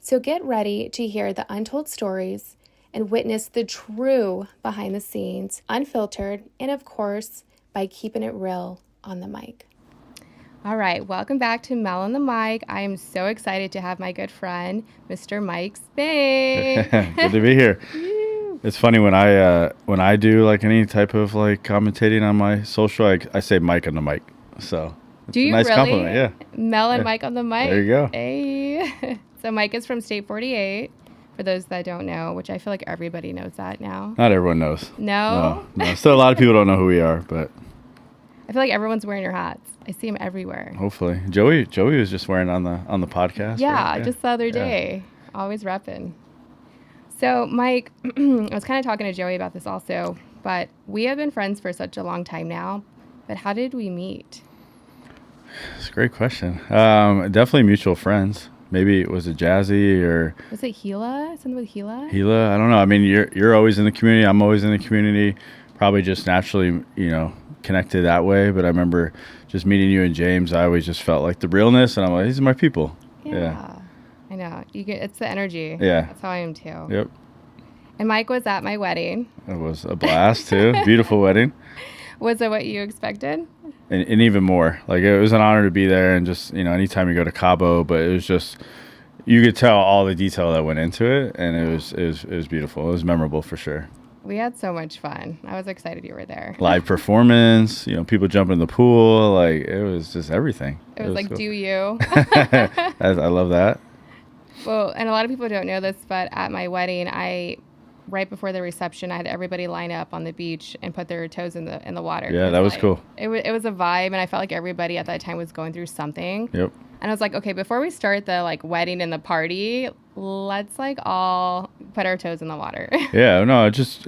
So get ready to hear the untold stories and witness the true behind the scenes, unfiltered, and of course, by keeping it real on the mic. All right, welcome back to Mel on the Mic. I am so excited to have my good friend, Mr. Mike Spank. Good to be here. It's funny when I do like any type of like commentating on my social, I say Mike on the mic. So it's Do you a nice really? compliment. Yeah. Mel and Mike on the mic. There you go. Hey. So Mike is from State48, for those that don't know, which I feel like everybody knows that now. Not everyone knows. No? No. Still a lot of people don't know who we are, but I feel like everyone's wearing your hats. I see them everywhere. hopefully. Joey was just wearing on the podcast. Yeah, right? just the other day. Always repping. So Mike, I was kind of talking to Joey about this also, but we have been friends for such a long time now. But how did we meet? It's a great question. Definitely mutual friends. Maybe it was a Jazzy or Was it Gila? Something with Gila? Gila. I don't know. I mean, you're always in the community. I'm always in the community. Probably just naturally, connected that way. But I remember just meeting you and James. I always just felt like the realness, and I'm like, these are my people. Yeah. I know. It's the energy. Yeah. That's how I am too. Yep. And Mike was at my wedding. It was a blast too. Beautiful wedding. Was it what you expected? And even more. Like it was an honor to be there, and just anytime you go to Cabo, but it was just you could tell all the detail that went into it, and it was beautiful. It was memorable for sure. We had so much fun. I was excited you were there. Live performance, people jumping in the pool, like it was just everything. It was like, cool. do you? I love that. Well, and a lot of people don't know this, but at my wedding, right before the reception, I had everybody line up on the beach and put their toes in the water. Yeah, that was cool. It was a vibe, and I felt like everybody at that time was going through something. Yep. And I was like, okay, before we start the wedding and the party, let's all put our toes in the water. Yeah, no, it just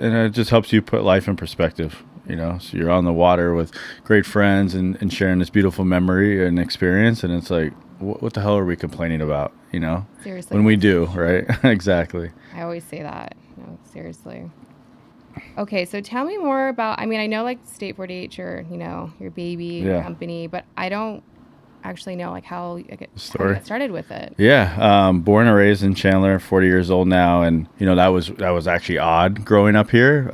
helps you put life in perspective. So you're on the water with great friends and sharing this beautiful memory and experience, and it's like, what the hell are we complaining about? Seriously. When we do, right? Exactly. I always say that. No, seriously. Okay, so tell me more about, I know State48, your baby company, but I don't actually know how you got started with it. Yeah, born and raised in Chandler, 40 years old now, and that was actually odd growing up here.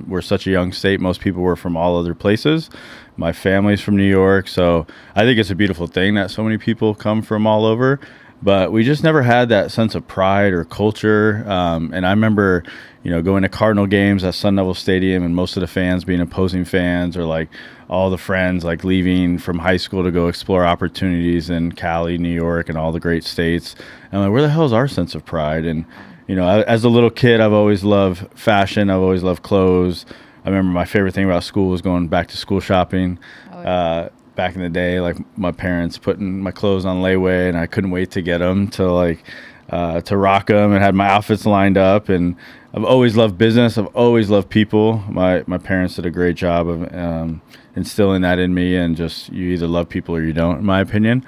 We're such a young state. Most people were from all other places. My family's from New York, so I think it's a beautiful thing that so many people come from all over. But we just never had that sense of pride or culture. And I remember, going to Cardinal games at Sun Devil Stadium, and most of the fans being opposing fans, or all the friends leaving from high school to go explore opportunities in Cali, New York, and all the great states. And I'm like, where the hell is our sense of pride? And as a little kid, I've always loved fashion. I've always loved clothes. I remember my favorite thing about school was going back to school shopping. Oh, yeah. Back in the day, my parents putting my clothes on layaway, and I couldn't wait to get them to rock them, and had my outfits lined up. And I've always loved business. I've always loved people. My parents did a great job of instilling that in me, and just you either love people or you don't, in my opinion.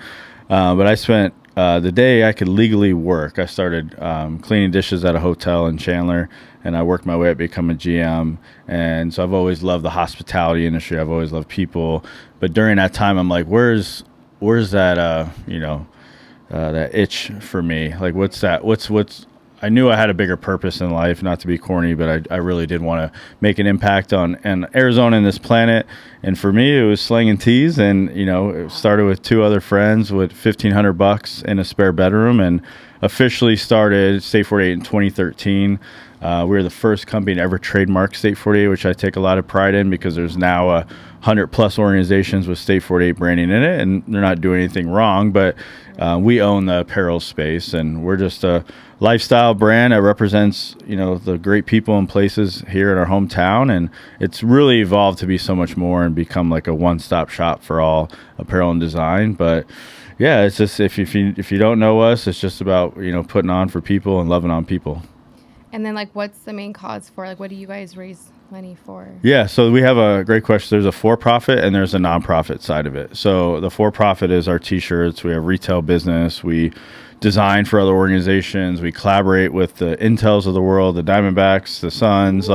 But I spent the day I could legally work. I started cleaning dishes at a hotel in Chandler, and I worked my way up to become a GM. And so I've always loved the hospitality industry. I've always loved people. But during that time, I'm like, where's that, that itch for me? What's that? What's I knew I had a bigger purpose in life, not to be corny, but I really did want to make an impact on Arizona and this planet. And for me, it was slinging teas, and it started with two other friends with $1,500 in a spare bedroom, and officially started State48 in 2013. We were the first company to ever trademark State48, which I take a lot of pride in, because there's now 100+ organizations with State48 branding in it, and they're not doing anything wrong, but we own the apparel space, and we're just a lifestyle brand that represents the great people and places here in our hometown. And it's really evolved to be so much more and become like a one-stop shop for all apparel and design. But yeah, it's just if you don't know us, it's just about putting on for people and loving on people. And then what's the main cause for what do you guys raise money for? Yeah, so we have a great question. There's a for-profit and there's a nonprofit side of it. So the for-profit is our t-shirts. We have retail business. We design for other organizations. We collaborate with the Intels of the world, the Diamondbacks, the Suns,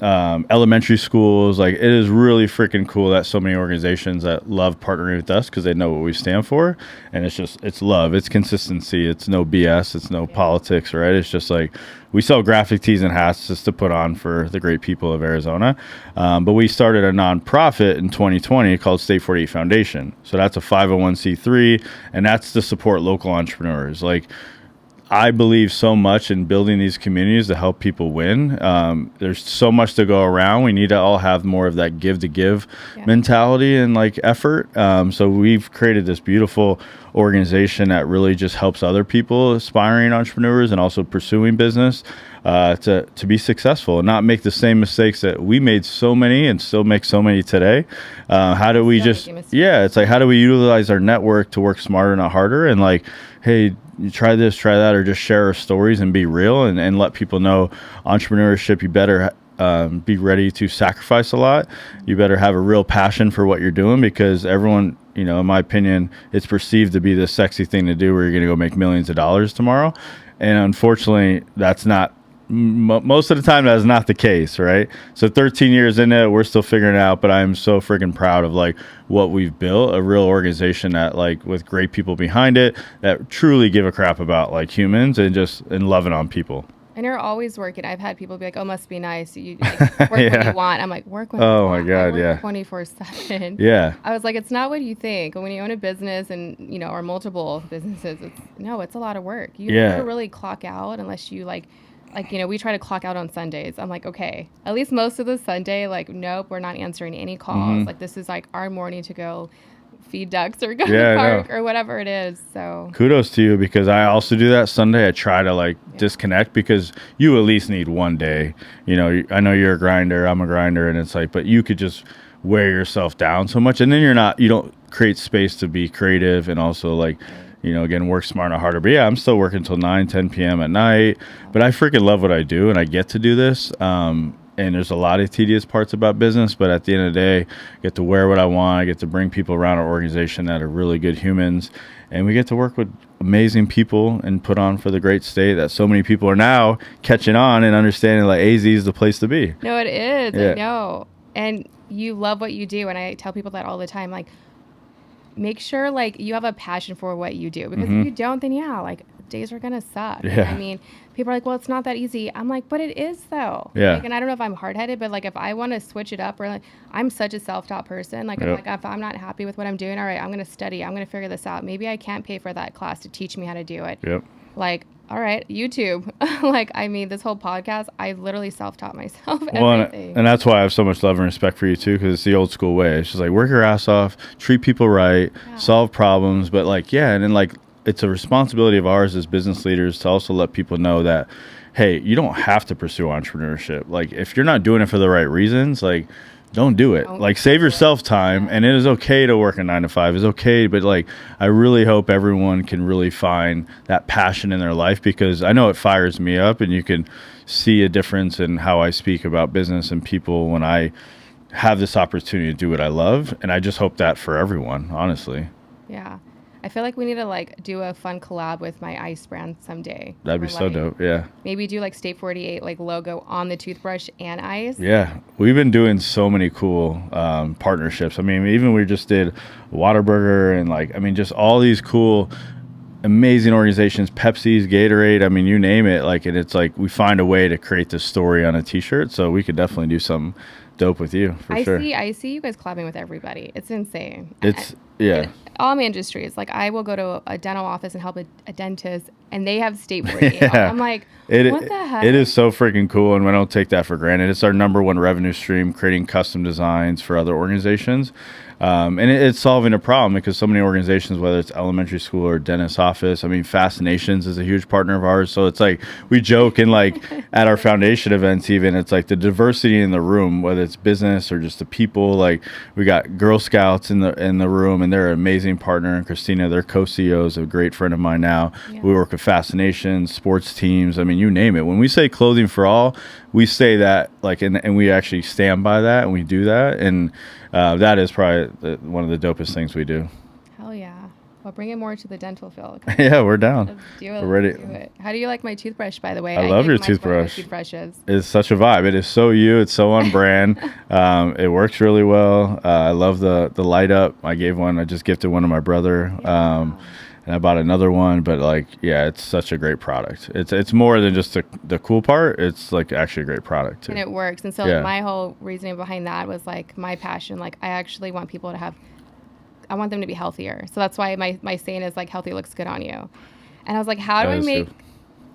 elementary schools. Like, it is really freaking cool that so many organizations that love partnering with us because they know what we stand for. And it's love, it's consistency, it's no BS, it's no politics, right? It's just like, we sell graphic tees and hats just to put on for the great people of Arizona. But we started a nonprofit in 2020 called State48 Foundation. So that's a 501c3, and that's to support local entrepreneurs. Like, I believe so much in building these communities to help people win. There's so much to go around. We need to all have more of that give to give mentality and like effort. So we've created this beautiful organization that really just helps other people, aspiring entrepreneurs and also pursuing business, to be successful and not make the same mistakes that we made so many and still make so many today. How do we it's like, how do we utilize our network to work smarter, not harder? And like, hey, you try this, try that, or just share our stories and be real and let people know entrepreneurship, you better be ready to sacrifice a lot. You better have a real passion for what you're doing, because everyone, in my opinion, it's perceived to be the sexy thing to do where you're going to go make millions of dollars tomorrow. And unfortunately, that's not, most of the time, that is not the case, right? So 13 years into it, we're still figuring it out, but I'm so freaking proud of like what we've built, a real organization that like with great people behind it that truly give a crap about like humans and loving on people. And you're always working. I've had people be like, "Oh, must be nice. You like, work when you want." I'm like, "Work when you want." Oh my God, I work 24/7. Yeah. I was like, "It's not what you think." When you own a business and or multiple businesses, it's a lot of work. You never really clock out unless you like we try to clock out on Sundays. I'm like, okay, at least most of the Sunday, like, nope, we're not answering any calls. Mm-hmm. Like, this is like our morning to go feed ducks or go to the park or whatever it is. So kudos to you, because I also do that Sunday. I try to like disconnect, because you at least need one day. I know you're a grinder, I'm a grinder, and it's like, but you could just wear yourself down so much, and then you don't create space to be creative and also like, again, work smarter, harder. But yeah, I'm still working till 9-10 p.m. at night, but I freaking love what I do, and I get to do this. And there's a lot of tedious parts about business, but at the end of the day, I get to wear what I want. I get to bring people around our organization that are really good humans, and we get to work with amazing people and put on for the great state that so many people are now catching on and understanding like AZ is the place to be. No, it is. Yeah. I know. And you love what you do. And I tell people that all the time, like, make sure like you have a passion for what you do, because if you don't, then like days are gonna suck. Yeah. I mean, people are like, well, it's not that easy. I'm like, but it is though. Yeah. Like, and I don't know if I'm hard-headed, but like if I want to switch it up, or like I'm such a self-taught person, like, if I'm not happy with what I'm doing, all right, I'm gonna study, I'm gonna figure this out. Maybe I can't pay for that class to teach me how to do it. Yep. Like, all right, YouTube. Like, I mean, this whole podcast, I literally self-taught myself everything. And that's why I have so much love and respect for you too, because it's the old school way. It's just like, work your ass off, treat people right, solve problems, but like, and then like, it's a responsibility of ours as business leaders to also let people know that, hey, you don't have to pursue entrepreneurship. Like, if you're not doing it for the right reasons, like, don't do it. Like, save yourself time, and it is okay to work a 9 to 5. It's okay, but like, I really hope everyone can really find that passion in their life, because I know it fires me up, and you can see a difference in how I speak about business and people when I have this opportunity to do what I love. And I just hope that for everyone, honestly. Yeah. I feel like we need to like do a fun collab with my ice brand someday. That'd be so dope. Yeah. Maybe do like State48 like logo on the toothbrush and ice. Yeah. We've been doing so many cool partnerships. I mean, even we just did Whataburger and like, I mean, just all these cool, amazing organizations, Pepsi's, Gatorade. I mean, you name it. Like, and it's like we find a way to create this story on a t-shirt. So we could definitely do something dope with you for sure. I see you guys collabing with everybody. It's insane. Yeah. All my industries. Like, I will go to a dental office and help a dentist, and they have State48. I'm like, what the heck? It is so freaking cool, and we don't take that for granted. It's our number one revenue stream, creating custom designs for other organizations. And it's solving a problem, because so many organizations, whether it's elementary school or dentist office, I mean, Fascinations is a huge partner of ours. So it's like, we joke, and like at our foundation events, even, it's like the diversity in the room, whether it's business or just the people. Like, we got Girl Scouts in the room, and they're an amazing partner. And Christina, their co-CEOs, a great friend of mine now. Yeah. We work with Fascinations, sports teams. I mean, you name it. When we say clothing for all, we say that, like, and we actually stand by that, and we do that. And that is probably one of the dopest things we do. Hell yeah. Well, bring it more to the dental field. Yeah, we're down. Let's do it. We're ready. Let's do it. How do you like my toothbrush, by the way? I love your toothbrush. It's such a vibe. It is so you. It's so on brand. It works really well. I love the light up. I just gifted one to my brother. Yeah. And I bought another one, but like, yeah, it's such a great product. It's more than just the cool part. It's like actually a great product too. And it works. And so Yeah. my whole reasoning behind that was like my passion. Like I actually want people to have, I want them to be healthier. So that's why my saying is like healthy looks good on you. And I was like, how do I make,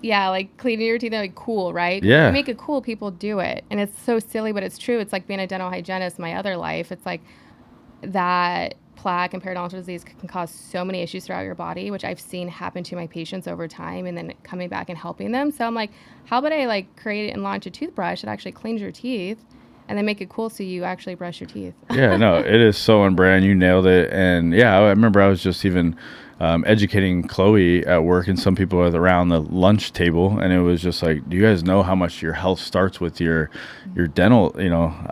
like cleaning your teeth like cool, right? Yeah. If you make it cool, people do it. And it's so silly, but it's true. It's like being a dental hygienist, my other life. It's like that plaque and periodontal disease can cause so many issues throughout your body, which I've seen happen to my patients over time and then coming back and helping them. So I'm like, how about I like create and launch a toothbrush that actually cleans your teeth and then make it cool so you actually brush your teeth? Yeah, no, it is so on brand. You nailed it. And yeah, I remember I was just even educating Chloe at work and some people were around the lunch table. And it was just like, do you guys know how much your health starts with your dental,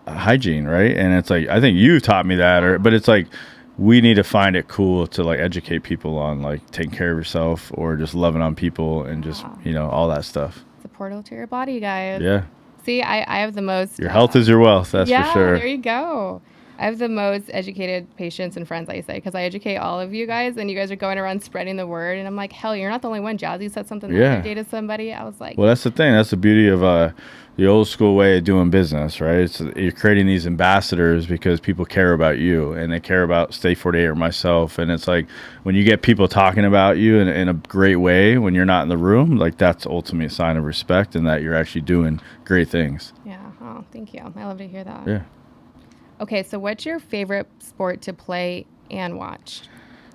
hygiene, right? And it's like, I think you taught me that, but it's like, we need to find it cool to like educate people on like taking care of yourself or just loving on people and just, all that stuff. It's a portal to your body, guys. Yeah. See, I have the most... Your health is your wealth, that's for sure. Yeah, there you go. I have the most educated patients and friends, I say, because I educate all of you guys, and you guys are going around spreading the word. And I'm like, hell, you're not the only one. Jazzy said something the other day to somebody. I was like... Well, that's the thing. That's the beauty of the old school way of doing business, right? You're creating these ambassadors because people care about you, and they care about State48 or myself. And it's like when you get people talking about you in a great way when you're not in the room, like that's ultimately a sign of respect and that you're actually doing great things. Yeah. Oh, thank you. I love to hear that. Yeah. Okay, so what's your favorite sport to play and watch?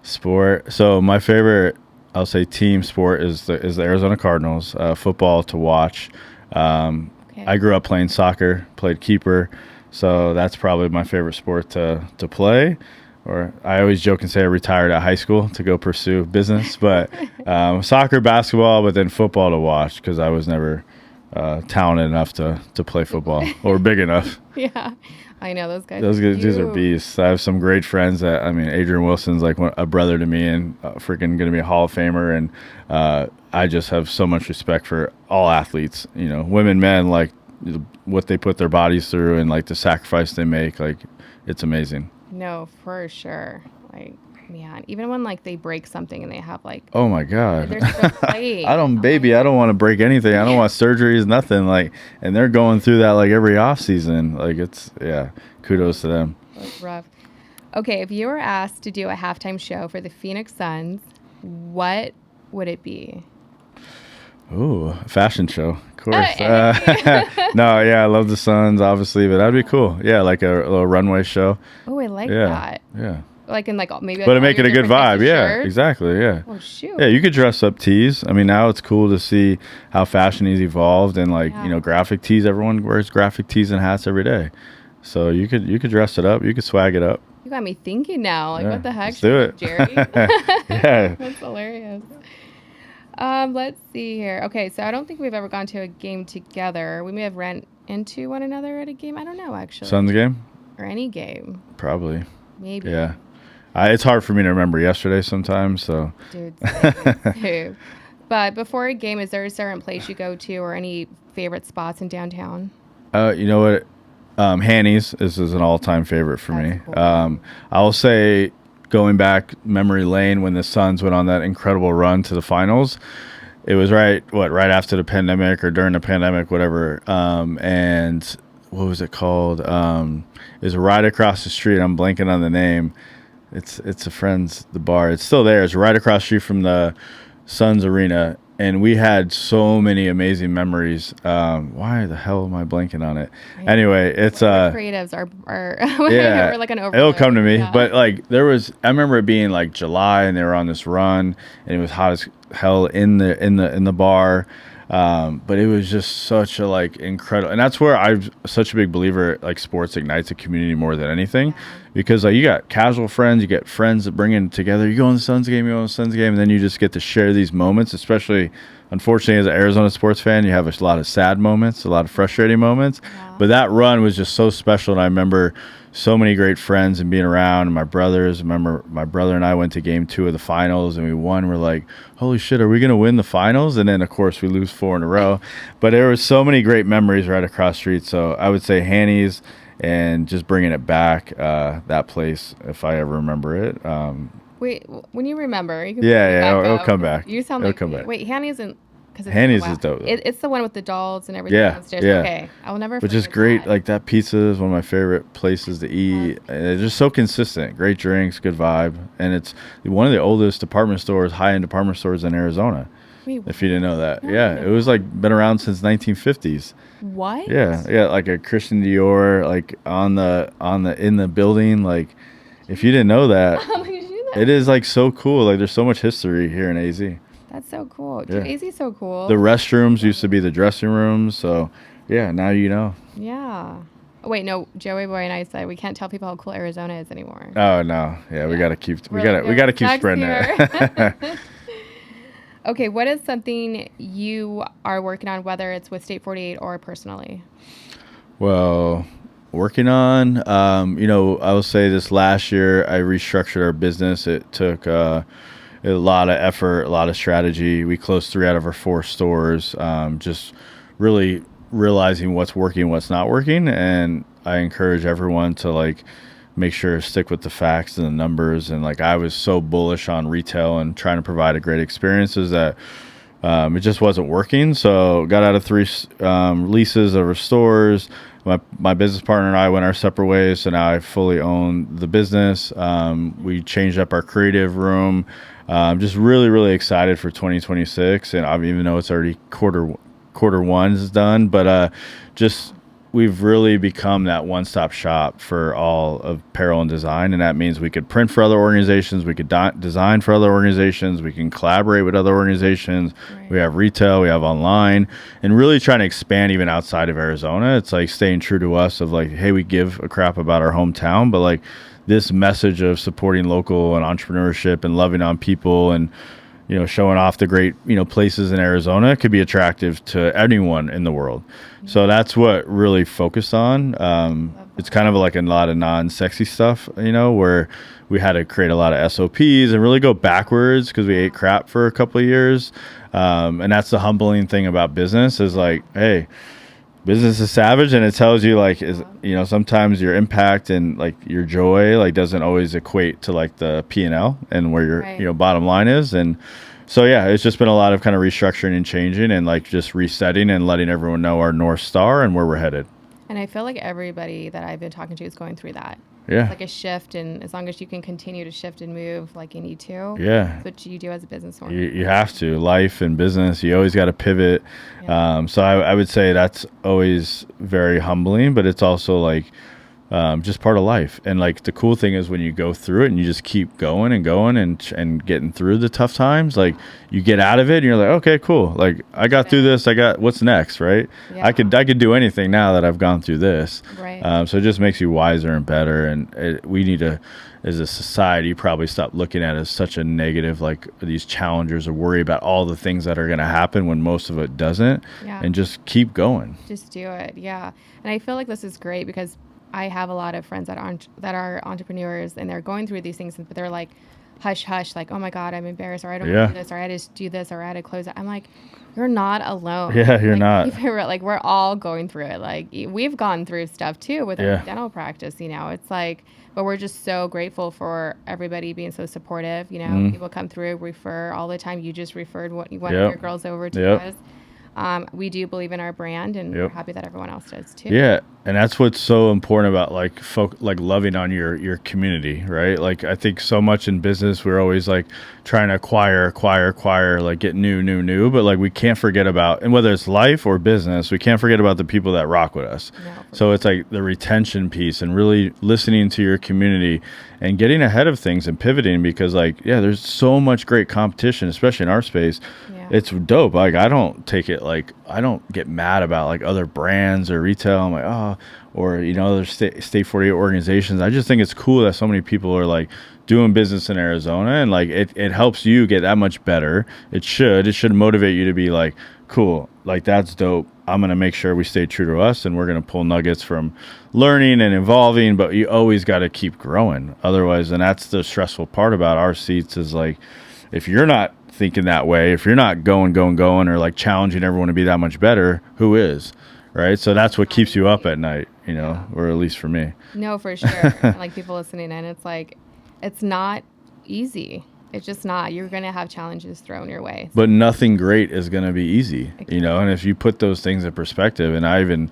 Sport. So my favorite, I'll say, team sport is the Arizona Cardinals. Football to watch. I grew up playing soccer, played keeper, so that's probably my favorite sport to play. Or I always joke and say I retired at high school to go pursue business, but soccer, basketball, but then football to watch because I was never talented enough to play football or big enough. Yeah. I know those guys. Those dudes are beasts. I have some great friends that, Adrian Wilson's like a brother to me and freaking going to be a Hall of Famer. And I just have so much respect for all athletes, women, men, like what they put their bodies through and like the sacrifice they make. Like it's amazing. No, for sure. Like, man, even when like they break something and they have like, oh my God, they're still playing. I don't want to break anything. I don't want surgeries, nothing. Like, and they're going through that like every off season. Like kudos to them. That's rough. Okay, if you were asked to do a halftime show for the Phoenix Suns, what would it be? Ooh, a fashion show, of course. No, yeah, I love the Suns, obviously, but that'd be cool. Yeah, like a little runway show. Oh, I like that. Yeah. Like in like maybe. Like but to make it a good vibe, yeah, shirts. exactly, yeah. Oh shoot. Yeah, you could dress up tees. Now it's cool to see how fashion has evolved and like graphic tees. Everyone wears graphic tees and hats every day, so you could dress it up. You could swag it up. You got me thinking now. Like what the heck? Let's do it, Jerry. Yeah, that's hilarious. Let's see here. Okay, so I don't think we've ever gone to a game together. We may have ran into one another at a game. I don't know, actually. Suns game? Or any game. Probably. Maybe. Yeah. It's hard for me to remember yesterday sometimes, so. Dude, same. But before a game, is there a certain place you go to or any favorite spots in downtown? You know what? Hanny's is an all-time favorite for me. Cool. I'll say going back memory lane when the Suns went on that incredible run to the finals. It was right after the pandemic or during the pandemic, whatever. And what was it called? It was right across the street. I'm blanking on the name. It's a friend's, the bar. It's still there. It's right across the street from the Suns Arena. And we had so many amazing memories. Why the hell am I blanking on it? Anyway, it's creatives are yeah, we're like an overload. It'll come to me. Yeah. But like I remember it being like July and they were on this run and it was hot as hell in the bar. But it was just such a like incredible, and that's where I'm such a big believer. Like sports ignites a community more than anything, because like you got casual friends, you get friends that bring in together. You go on the Suns game, and then you just get to share these moments, especially unfortunately, as an Arizona sports fan, you have a lot of sad moments, a lot of frustrating moments. Yeah. But that run was just so special. And I remember so many great friends and being around, and my brothers. I remember my brother and I went to game 2 of the finals and we won. We're like, holy shit, are we going to win the finals? And then, of course, we lose 4 in a row. But there were so many great memories right across the street. So I would say Hanny's and just bringing it back, that place, if I ever remember it. Wait, when you remember, you can it'll come back. You sound It'll like come back. Wait, Hanny's and Hanny's is dope. It's the one with the dolls and everything. Yeah, downstairs. yeah. Okay, I will never. Which is great. Like that pizza is one of my favorite places to eat. And it's just so consistent. Great drinks, good vibe, and it's one of the oldest department stores, high-end department stores in Arizona. Wait, if you didn't know that, yeah, it was like been around since 1950s. What? Yeah, like a Christian Dior, like on the in the building. Like, if you didn't know that, it is like so cool. Like, there's so much history here in AZ. That's so cool. Dude, Yeah. AZ is so cool. The restrooms used to be the dressing rooms, so yeah, now you know. Yeah. Oh, wait, no, Joey Boy and I said we can't tell people how cool Arizona is anymore. Oh no, yeah, we gotta keep we gotta keep spreading it. Okay, what is something you are working on, whether it's with State48 or personally? Well, working on, I will say this last year I restructured our business. It took a lot of effort, a lot of strategy. We closed 3 out of our 4 stores, just really realizing what's working, what's not working. And I encourage everyone to like make sure to stick with the facts and the numbers. And like, I was so bullish on retail and trying to provide a great experiences that it just wasn't working. So got out of 3 leases of our stores. My business partner and I went our separate ways. So now I fully own the business. We changed up our creative room. Just really, really excited for 2026. And even though it's already quarter 1 is done, but just we've really become that one-stop shop for all of apparel and design. And that means we could print for other organizations, we could design for other organizations, we can collaborate with other organizations. Right. We have retail, we have online, and really trying to expand even outside of Arizona. It's like staying true to us of like, hey, we give a crap about our hometown, but like this message of supporting local and entrepreneurship and loving on people and showing off the great, places in Arizona could be attractive to anyone in the world. Mm-hmm. So that's what really focused on. It's kind of like a lot of non-sexy stuff, where we had to create a lot of SOPs and really go backwards because we ate crap for a couple of years. And that's the humbling thing about business is like, hey, business is savage, and it tells you like sometimes your impact and like your joy like doesn't always equate to like the P&L and where your right. Bottom line is. And so yeah, it's just been a lot of kind of restructuring and changing and like just resetting and letting everyone know our North Star and where we're headed. And I feel like everybody that I've been talking to is going through that. Yeah. It's like a shift, and as long as you can continue to shift and move like you need to, yeah, that's what you do as a business owner. You have to. Life and business, you always got to pivot. Yeah. So I would say that's always very humbling, but it's also like just part of life. And like the cool thing is when you go through it and you just keep going and going and getting through the tough times, like you get out of it and you're like, okay, cool. Like I got through this. I got what's next, right? Yeah. I could do anything now that I've gone through this. Right. So it just makes you wiser and better. And we need to, as a society, probably stop looking at it as such a negative, like these challengers or worry about all the things that are going to happen when most of it doesn't. Yeah. And just keep going. Just do it. Yeah. And I feel like this is great because I have a lot of friends that are entrepreneurs and they're going through these things, but they're like, hush, hush, like, oh my God, I'm embarrassed, or I don't want to do this, or I had to do this, or I had to close it. I'm like, you're not alone. Yeah, you're not. Like, we're all going through it. Like, we've gone through stuff too with our dental practice, It's like, but we're just so grateful for everybody being so supportive. People come through, refer all the time. You just referred one of your girls over to us. We do believe in our brand, and we're happy that everyone else does too. Yeah, and that's what's so important about like loving on your community, right? Like I think so much in business we're always like trying to acquire, like get new, but like we can't forget about, and whether it's life or business, we can't forget about the people that rock with us. No, so it's like the retention piece and really listening to your community and getting ahead of things and pivoting because like there's so much great competition, especially in our space. Yeah. it's dope. Like, I don't take it, like, I don't get mad about like other brands or retail. I'm like, oh, or, you know, other State 48 organizations. I just think it's cool that so many people are like doing business in Arizona, and like it helps you get that much better. It should motivate you to be like, cool, like that's dope. I'm going to make sure we stay true to us, and we're going to pull nuggets from learning and evolving, but you always got to keep growing. Otherwise, and that's the stressful part about our seats is like, if you're not thinking that way, if you're not going, or like challenging everyone to be that much better, who is? Right. So that's what keeps you up at night, you know, or at least for me. No, for sure. Like people listening in, it's like, it's not easy. It's just not. You're going to have challenges thrown your way. But nothing great is going to be easy, you know, and if you put those things in perspective, and I even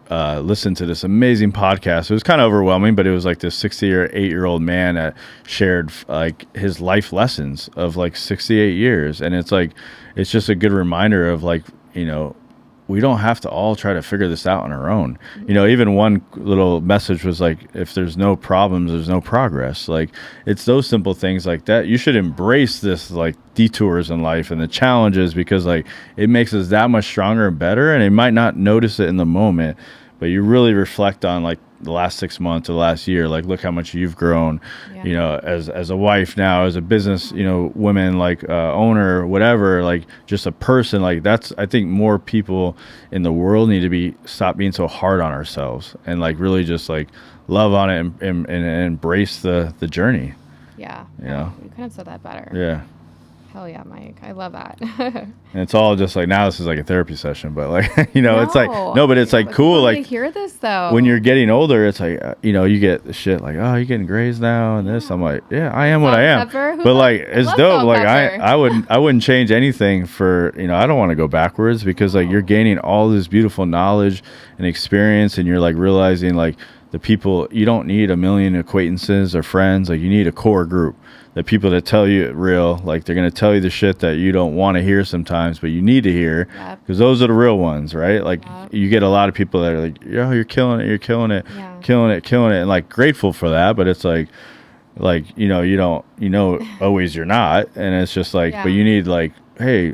listened to this amazing podcast. It was kind of overwhelming, but it was like this 68-year-old man that shared like his life lessons of like 68 years. And it's like, it's just a good reminder of like, you know, we don't have to all try to figure this out on our own. You know, even one little message was like, if there's no problems, there's no progress. Like, it's those simple things like that. You should embrace this, like, detours in life and the challenges, because like it makes us that much stronger and better. And you might not notice it in the moment, but you really reflect on like the last 6 months or the last year, like, look how much you've grown, you know, as a wife now, as a business, you know, woman, like owner, whatever, like just a person. Like, that's, I think more people in the world need to stop being so hard on ourselves, and like really just like love on it, and embrace the journey. Yeah. You know, you couldn't have said that better. Yeah. Hell yeah, Mike. I love that. And it's all just like, now this is like a therapy session, but like, you know, it's like, no, but it's like cool. Like, hear this though. When you're getting older, it's like, you know, you get the shit like, oh, you're getting grays now and this. I'm like, yeah, I am what I am. But like, it's dope. Like, I wouldn't change anything for, you know, I don't want to go backwards, because like you're gaining all this beautiful knowledge and experience, and you're like realizing like the people, you don't need a million acquaintances or friends. Like, you need a core group. The people that tell you it real, like they're going to tell you the shit that you don't want to hear sometimes, but you need to hear, because those are the real ones, right? Like, you get a lot of people that are like, yo, you're killing it, killing it, and like grateful for that. But it's like, you know, you don't, you know, always you're not. And it's just like, but you need like, hey,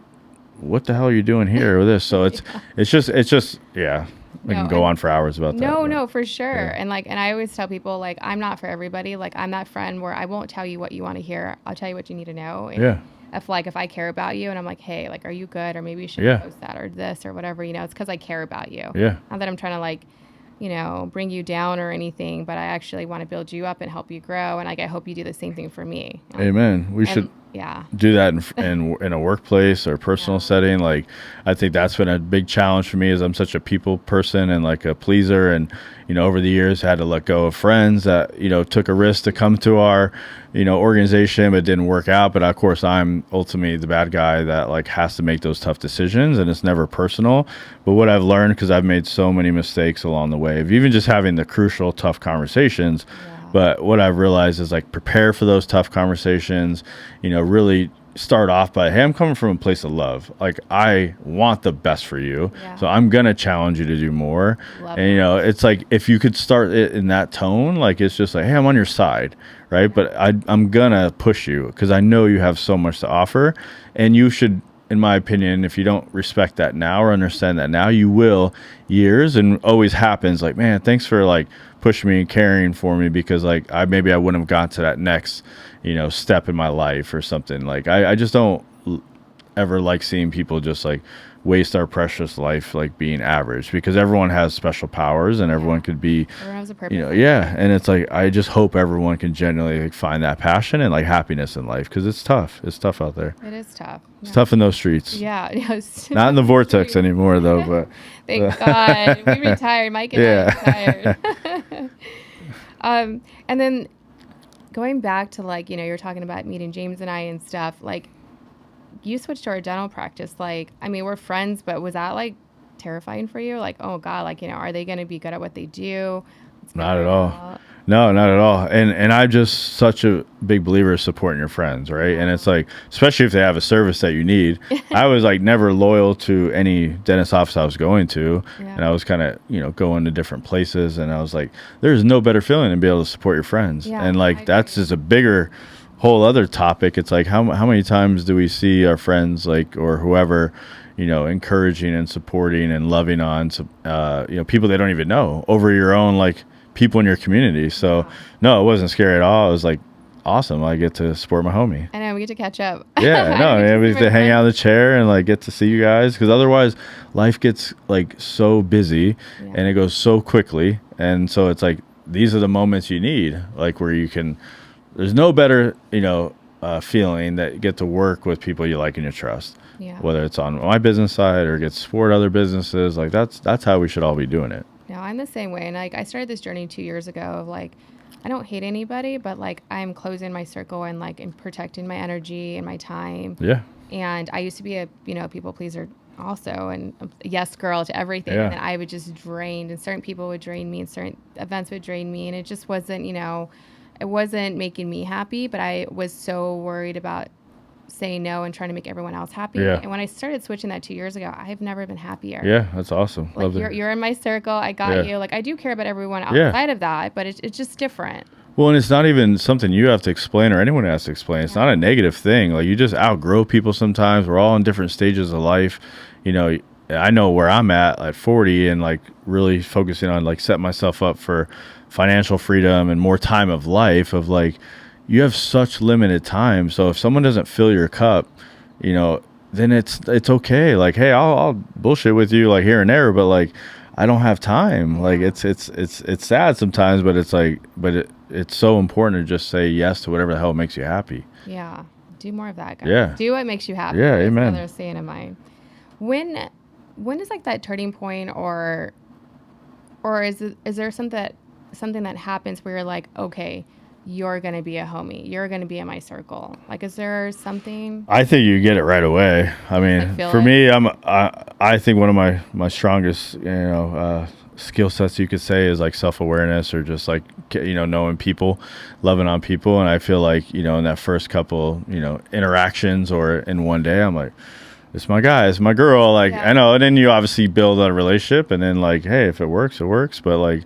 what the hell are you doing here with this? So it's just, yeah. We can go on for hours about that. No, for sure. Yeah. And like, and I always tell people, like, I'm not for everybody. Like, I'm that friend where I won't tell you what you want to hear. I'll tell you what you need to know. And if I care about you and I'm like, hey, like, are you good? Or maybe you should post that or this or whatever, you know, it's because I care about you. Yeah. Not that I'm trying to like, you know, bring you down or anything, but I actually want to build you up and help you grow. And like, I hope you do the same thing for me. Amen. We should do that in a workplace or personal setting. Like, I think that's been a big challenge for me, is I'm such a people person and like a pleaser. And, you know, over the years had to let go of friends that, you know, took a risk to come to our, you know, organization, but it didn't work out. But of course, I'm ultimately the bad guy that like has to make those tough decisions, and it's never personal. But what I've learned, because I've made so many mistakes along the way of even just having the crucial, tough conversations. But what I've realized is like, prepare for those tough conversations, you know, really start off by, hey, I'm coming from a place of love. Like, I want the best for you. So I'm going to challenge you to do more. And, you know, it's like, if you could start it in that tone, like, it's just like, hey, I'm on your side. Right. But I'm going to push you, because I know you have so much to offer, and you should, in my opinion, if you don't respect that now or understand that now, you will years, and always happens. Like, man, thanks for like pushing me and caring for me, because like maybe I wouldn't have got to that next, you know, step in my life or something. Like, I just don't ever like seeing people just like waste our precious life like being average, because everyone has special powers, and everyone could be, everyone has a purpose, you know. And it's like, I just hope everyone can genuinely like find that passion and like happiness in life, because it's tough out there. It is tough. It's tough in those streets. Not in the vortex anymore though, but thank God we retired. Mike and I retired. And then going back to like, you know, you're talking about meeting James and I and stuff, like, you switched to our dental practice. Like, I mean, we're friends, but was that like terrifying for you? Like, oh God, like, you know, are they going to be good at what they do? Not at all. No, not at all. And I'm just such a big believer of supporting your friends, right? And it's like, especially if they have a service that you need. I was like never loyal to any dentist office I was going to. And I was kind of, you know, going to different places. And I was like, there's no better feeling than be able to support your friends. And like, that's just a bigger whole other topic. It's like how many times do we see our friends, like, or whoever, encouraging and supporting and loving on people they don't even know over your own, like, people in your community. So no, it wasn't scary at all. It was like awesome. I get to support my homie. I know, we get to catch up. Yeah, no, we get to hang out in the chair and like get to see you guys, because otherwise life gets like so busy and it goes so quickly. And so it's like these are the moments you need, like where you can. There's no better feeling that you get to work with people you like and you trust. Yeah. Whether it's on my business side or get to support other businesses, like that's how we should all be doing it. No, I'm the same way. And like I started this journey 2 years ago of like, I don't hate anybody, but like I'm closing my circle and like and protecting my energy and my time. Yeah. And I used to be a people pleaser also, and a yes girl to everything. Yeah. And then I would just drain, and certain people would drain me, and certain events would drain me, and it just wasn't it wasn't making me happy. But I was so worried about saying no and trying to make everyone else happy. Yeah. And when I started switching that 2 years ago, I've never been happier. Yeah, that's awesome. Like you're in my circle. I got you. Like I do care about everyone outside of that, but it's just different. Well, and it's not even something you have to explain or anyone has to explain. It's not a negative thing. Like you just outgrow people sometimes. We're all in different stages of life. I know where I'm at 40 and like really focusing on like setting myself up for financial freedom and more time of life of like, you have such limited time. So if someone doesn't fill your cup, then it's okay. Like, hey, I'll bullshit with you like here and there, but like I don't have time. Like it's sad sometimes, but it's like, it's so important to just say yes to whatever the hell makes you happy. Yeah. Do more of that, guys. Yeah. Do what makes you happy. Yeah. Amen. Another saying of mine. When is like that turning point or is there something that happens where you're like, okay, you're going to be a homie. You're going to be in my circle. Like, is there something? I think you get it right away. I mean, for me, I think one of my strongest, skill sets you could say is like self-awareness or just like, knowing people, loving on people. And I feel like, in that first couple, interactions or in one day, I'm like, it's my guy, it's my girl. Like, I know. And then you obviously build a relationship and then like, hey, if it works, it works. But like,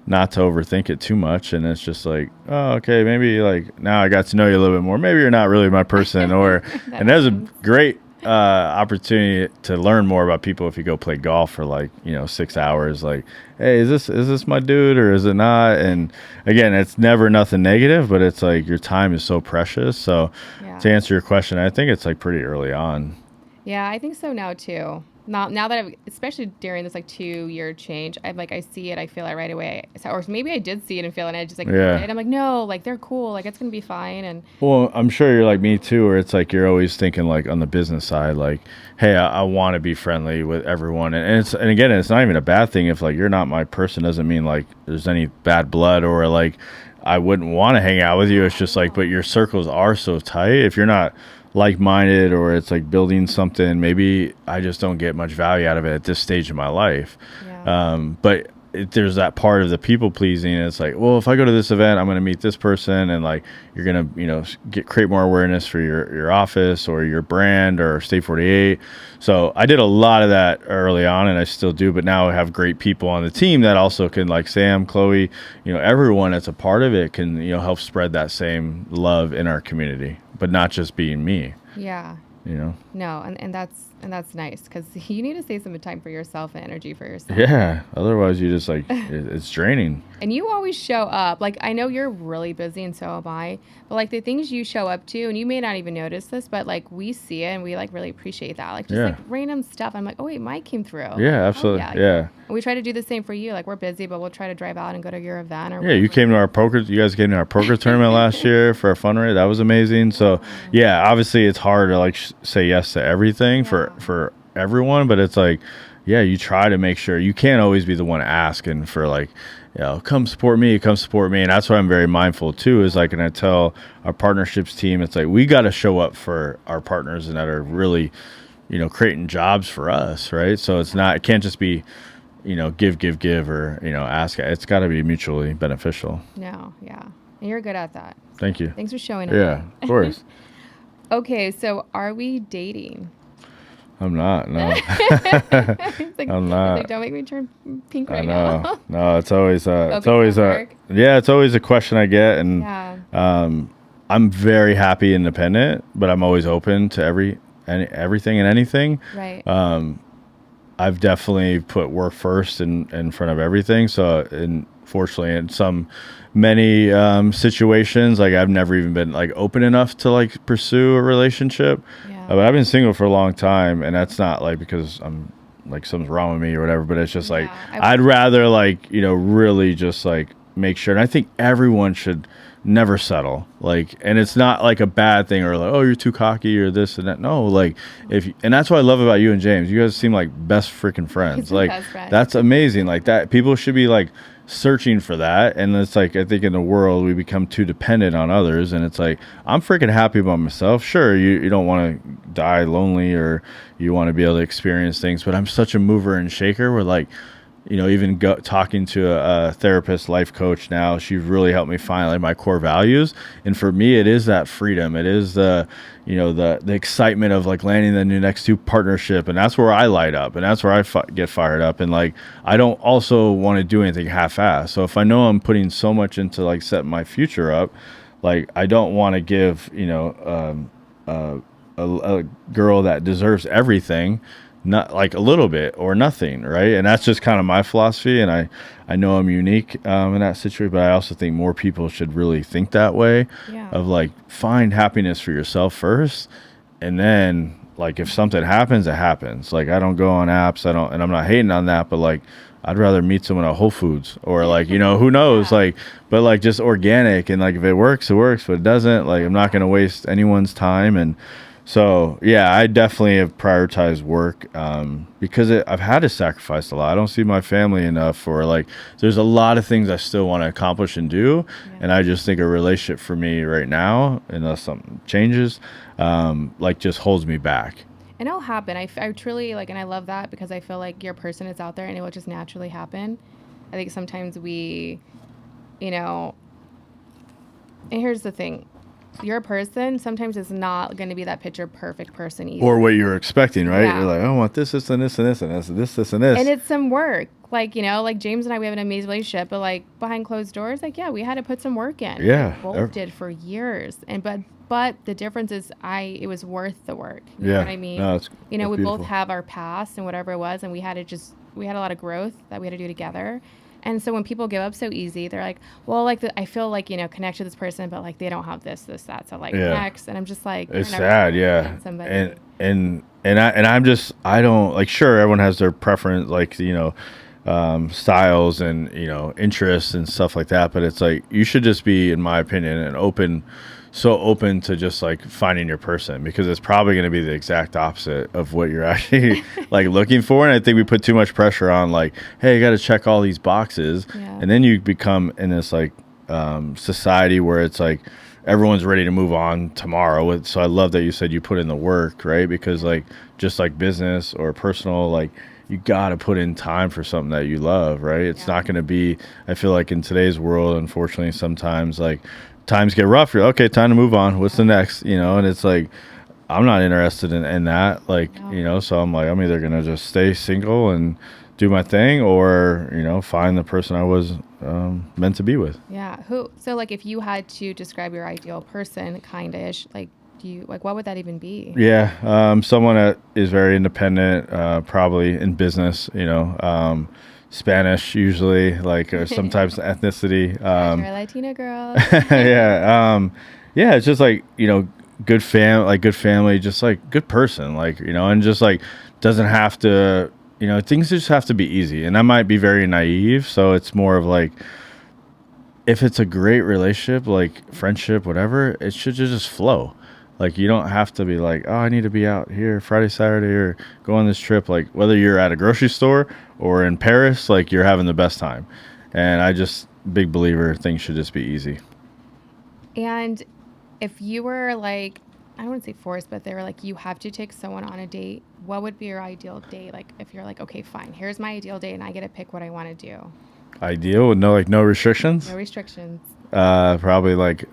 not to overthink it too much. And it's just like, oh, okay, maybe like now I got to know you a little bit more. Maybe you're not really my person or, and there's a great opportunity to learn more about people if you go play golf for like 6 hours. Like, hey, is this my dude or is it not? And again, it's never nothing negative, but it's like your time is so precious. So to answer your question, I think it's like pretty early on. Yeah, I think so now too. Now that especially during this like 2-year change, I see it, I feel it right away. So, or maybe I did see it and feel it, and I just like, and I'm like, no, like they're cool, like it's gonna be fine. And well, I'm sure you're like me too, where it's like you're always thinking like on the business side, like, hey, I want to be friendly with everyone, and again, it's not even a bad thing if like you're not my person. Doesn't mean like there's any bad blood or like I wouldn't want to hang out with you. It's just like, but your circles are so tight. If you're not like-minded or it's like building something, maybe I just don't get much value out of it at this stage of my life. But there's that part of the people pleasing. It's like, well, if I go to this event, I'm going to meet this person, and like you're going to create more awareness for your office or your brand or State48. So I did a lot of that early on, and I still do, but now I have great people on the team that also can, like Sam, Chloe, everyone that's a part of it can help spread that same love in our community, but not just being me. Yeah. No, and that's nice, because you need to save some time for yourself and energy for yourself. Yeah, otherwise you just like it's draining. And you always show up. Like, I know you're really busy, and so am I, but like the things you show up to, and you may not even notice this, but like we see it and we like really appreciate that. Like just like random stuff. I'm like, oh wait, Mike came through. Yeah, absolutely. Oh, yeah. And we try to do the same for you. Like, we're busy, but we'll try to drive out and go to your event or you came to our poker. You guys came to our poker tournament last year for a fundraiser. That was amazing. So yeah, obviously it's hard to like say yes to everything for everyone, but it's like, you try to make sure. You can't always be the one asking for like, come support me. And that's why I'm very mindful too, is like, and I tell our partnerships team, it's like, we got to show up for our partners and that are really, creating jobs for us. Right. So it can't just be, give or, ask. It's got to be mutually beneficial. No. Yeah. And you're good at that. Thank you. Thanks for showing up. Yeah, of course. Okay. So are we dating? I'm not. No. Like, I'm not. Like, don't make me turn pink right now. No, it's always it's always a question I get, and I'm very happy independent, but I'm always open to everything and anything. Right. I've definitely put work first in front of everything. So, fortunately, in many situations, like I've never even been like open enough to like pursue a relationship. Yeah. But I've been single for a long time, and that's not like because I'm like something's wrong with me or whatever. But it's just like I'd rather like really just like make sure. And I think everyone should never settle, like, and it's not like a bad thing or like, oh, you're too cocky or this and that. No, like and that's what I love about you and James. You guys seem like best freaking friends. Like that's amazing. Like that, people should be like searching for that. And it's like, I think in the world we become too dependent on others, and it's like, I'm freaking happy about myself. Sure, you don't want to die lonely, or you want to be able to experience things, but I'm such a mover and shaker where like, even talking to a therapist, life coach now, she's really helped me find like my core values. And for me, it is that freedom. It is the excitement of like landing the next new partnership. And that's where I light up, and that's where I get fired up. And like, I don't also want to do anything half-assed. So if I know I'm putting so much into like setting my future up, like I don't want to give, a girl that deserves everything not like a little bit or nothing, right? And that's just kind of my philosophy, and I know I'm unique in that situation, but I also think more people should really think that way. Of like, find happiness for yourself first, and then like if something happens, it happens. Like I don't go on apps, and I'm not hating on that, but like I'd rather meet someone at Whole Foods or like who knows, like, but like just organic, and like if it works, it works, but it doesn't, like I'm not going to waste anyone's time. And so, yeah, I definitely have prioritized work because I've had to sacrifice a lot. I don't see my family enough, or like there's a lot of things I still want to accomplish and do. And I just think a relationship for me right now, unless something changes, like just holds me back. And it'll happen. I truly like, and I love that because I feel like your person is out there and it will just naturally happen. I think sometimes we, and here's the thing. Your person sometimes is not going to be that picture perfect person either. Or what you're expecting, right? You're like, I want this, this, and this, and this, and this, and this. And it's some work. Like, like James and I, we have an amazing relationship, but like behind closed doors, like, we had to put some work in. Yeah. We both did for years. And, but the difference is it was worth the work. You know what I mean? No, it's we beautiful. both have our past and whatever it was, and we had a lot of growth that we had to do together. And so when people give up so easy, they're like, well, like I feel like, connect to this person, but like they don't have this, that. So like next. And I'm just like, it's sad. Yeah. And I don't like, sure, everyone has their preference, like, styles and, interests and stuff like that. But it's like, you should just be, in my opinion, open to just like finding your person, because it's probably going to be the exact opposite of what you're actually like looking for. And I think we put too much pressure on like, hey, you got to check all these boxes. And then you become in this like society where it's like everyone's ready to move on tomorrow. So I love that you said you put in the work, right? Because like, just like business or personal, like you got to put in time for something that you love, right? It's not going to be, I feel like in today's world, unfortunately, sometimes like times get rough. You're okay, time to move on. What's the next? And it's like, I'm not interested in that. Like, so I'm like, I'm either going to just stay single and do my thing, or, find the person I was meant to be with. Yeah. So like if you had to describe your ideal person, kind-ish, like, what would that even be? Yeah. Someone that is very independent, probably in business, Spanish usually, like, or some types of ethnicity. You're a Latina girl. Yeah. It's just like, good family, just like good person, like, and just like doesn't have to, things just have to be easy. And I might be very naive. So it's more of like, if it's a great relationship, like friendship, whatever, it should just flow. Like, you don't have to be like, oh, I need to be out here Friday, Saturday, or go on this trip. Like, whether you're at a grocery store or in Paris, like, you're having the best time. And I just, big believer, things should just be easy. And if you were like, I don't want to say forced, but they were like, you have to take someone on a date, what would be your ideal date? Like, if you're like, okay, fine, here's my ideal date, and I get to pick what I want to do. Ideal with no restrictions? No restrictions. Probably like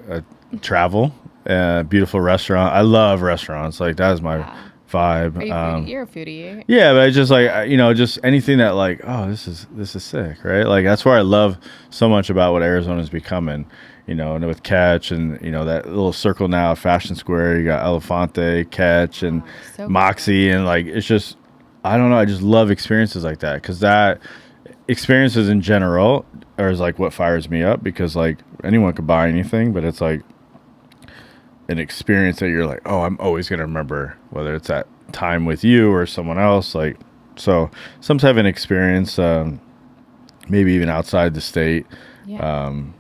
travel. Beautiful restaurant. I love restaurants. Like, that is my vibe. Are you foodie? You're a foodie. Yeah, but it's just like, just anything that like, oh, this is sick, right? Like that's where I love so much about what Arizona's becoming, and with Catch and that little circle now, Fashion Square. You got Elefante, Catch, and so Moxie, and like it's just, I don't know, I just love experiences like that because that experiences in general is like what fires me up because like anyone could buy anything, but it's like an experience that you're like, oh, I'm always gonna remember, whether it's that time with you or someone else. Like, so some type of an experience, maybe even outside the state, some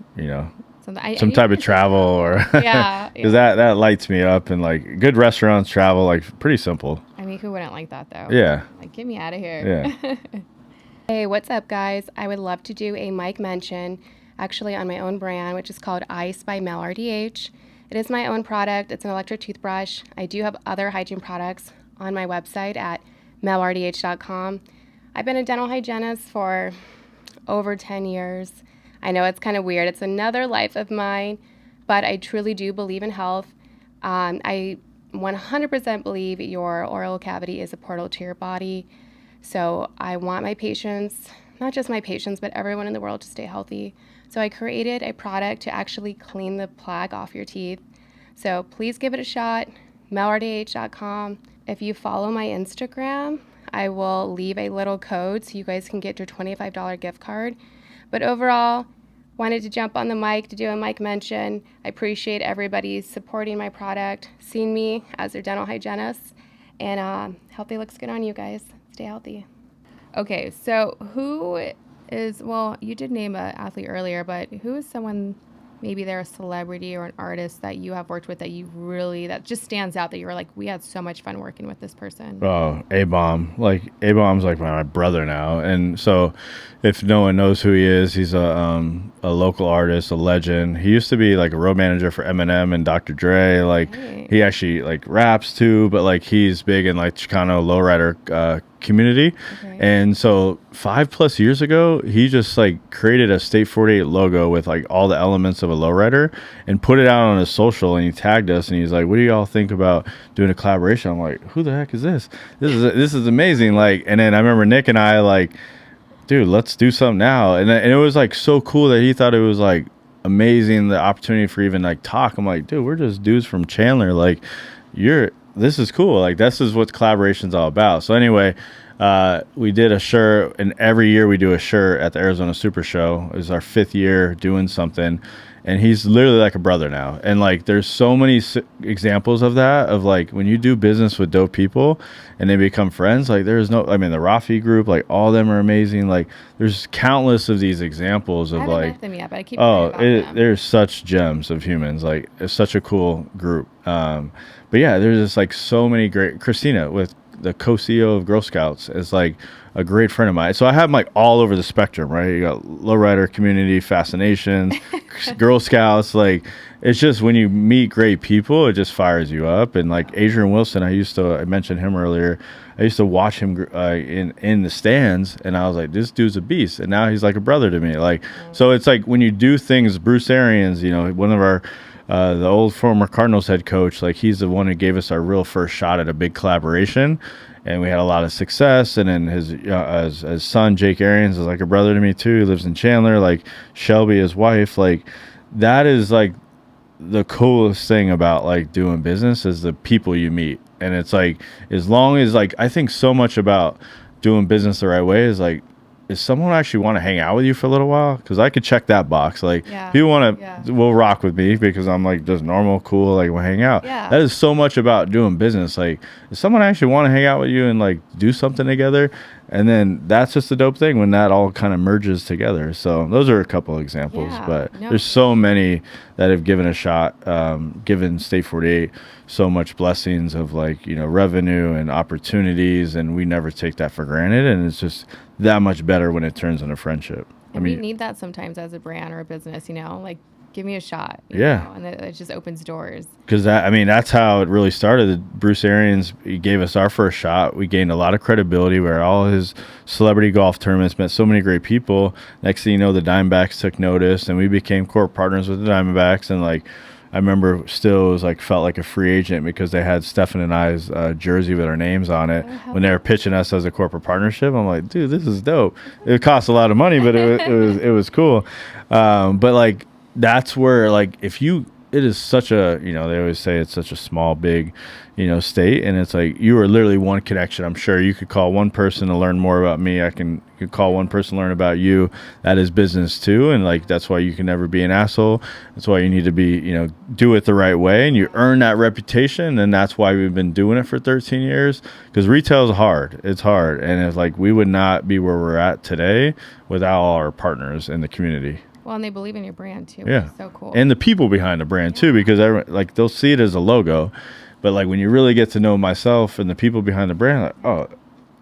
type of travel or because that lights me up. And like good restaurants, travel, like pretty simple. I mean, who wouldn't like that though? Yeah. Like, get me out of here. Yeah. Hey, what's up, guys? I would love to do a mic mention actually on my own brand, which is called Ice by Mel RDH. It is my own product. It's an electric toothbrush. I do have other hygiene products on my website at melrdh.com. I've been a dental hygienist for over 10 years. I know it's kind of weird. It's another life of mine, but I truly do believe in health. I 100% believe your oral cavity is a portal to your body. So I want my patients, not just my patients, but everyone in the world to stay healthy. So I created a product to actually clean the plaque off your teeth. So please give it a shot, melrdh.com. If you follow my Instagram, I will leave a little code so you guys can get your $25 gift card. But overall, wanted to jump on the mic to do a mic mention. I appreciate everybody supporting my product, seeing me as their dental hygienist, and healthy looks good on you guys. Stay healthy. Okay, so who is, well, you did name an athlete earlier, but who is someone, maybe they're a celebrity or an artist that you have worked with that just stands out that you were like, we had so much fun working with this person? Oh, A-Bomb. Like, A-Bomb's like my brother now. And so if no one knows who he is, he's a local artist, a legend. He used to be like a road manager for Eminem and Dr. Dre. Like, He actually like raps too, but like he's big in like Chicano lowrider community. Okay. And so 5+ years ago, he just like created a State48 logo with like all the elements of a lowrider and put it out on his social, and he tagged us and he's like, what do y'all think about doing a collaboration? I'm like, who the heck is this? This is amazing. Like, and then I remember Nick and I like, dude, let's do something now. And it was like so cool that he thought it was like amazing, the opportunity for even like talk. I'm like, dude, we're just dudes from Chandler. Like, this is cool. Like, this is what collaboration's all about. So anyway, we did a shirt, and every year we do a shirt at the Arizona Super Show. It was our 5th year doing something, and he's literally like a brother now. And like, there's so many examples of that, of like when you do business with dope people and they become friends. Like, the Rafi group, like all of them are amazing. Like, there's countless of these examples of, I haven't met them yet, but I keep hearing about them. There's such gems of humans. Like, it's such a cool group. But yeah, there's just like so many great. Christina, with the co-CEO of Girl Scouts, is like a great friend of mine. So I have them like all over the spectrum, right? You got lowrider community, fascinations, Girl Scouts. Like, it's just when you meet great people, it just fires you up. And like Adrian Wilson, I mentioned him earlier. I used to watch him in the stands, and I was like, this dude's a beast. And now he's like a brother to me. Like, so it's like when you do things, Bruce Arians, one of our the old former Cardinals head coach, like he's the one who gave us our real first shot at a big collaboration, and we had a lot of success. And then his son Jake Arians is like a brother to me too. He lives in Chandler. Like Shelby, his wife, like that is like the coolest thing about like doing business is the people you meet. And it's like, as long as like, I think so much about doing business the right way is like, is someone actually want to hang out with you for a little while? Because I could check that box. Like, people want to, will rock with me because I'm like just normal, cool, like we'll hang out. Yeah. That is so much about doing business. Like, does someone actually want to hang out with you and like do something together? And then that's just a dope thing when that all kind of merges together. So those are a couple examples, but there's so many that have given a shot, given State48 so much blessings of like, revenue and opportunities, and we never take that for granted. And it's just that much better when it turns into friendship. And we need that sometimes as a brand or a business, like, give me a shot. You know? And it just opens doors. Because that's how it really started. Bruce Arians, he gave us our first shot. We gained a lot of credibility. We were at all his celebrity golf tournaments, met so many great people. Next thing you know, the Diamondbacks took notice, and we became corporate partners with the Diamondbacks. And like, I remember still it was like felt like a free agent because they had Stefan and I's jersey with our names on it when they were pitching us as a corporate partnership. I'm like, dude, this is dope. It cost a lot of money, but it was cool. But like that's where like if you it is such a, you know, they always say it's such a small, big, you know, state. And it's like you are literally one connection. I'm sure you could call one person to learn more about me. You could call one person to learn about you. That is business too. And like, that's why you can never be an asshole. That's why you need to be, you know, do it the right way. And you earn that reputation. And that's why we've been doing it for 13 years. Because retail is hard. It's hard. And it's like, we would not be where we're at today without all our partners in the community. Well, and they believe in your brand too. Yeah. Which is so cool. And the people behind the brand too, because like they'll see it as a logo, but like when you really get to know myself and the people behind the brand, like, oh,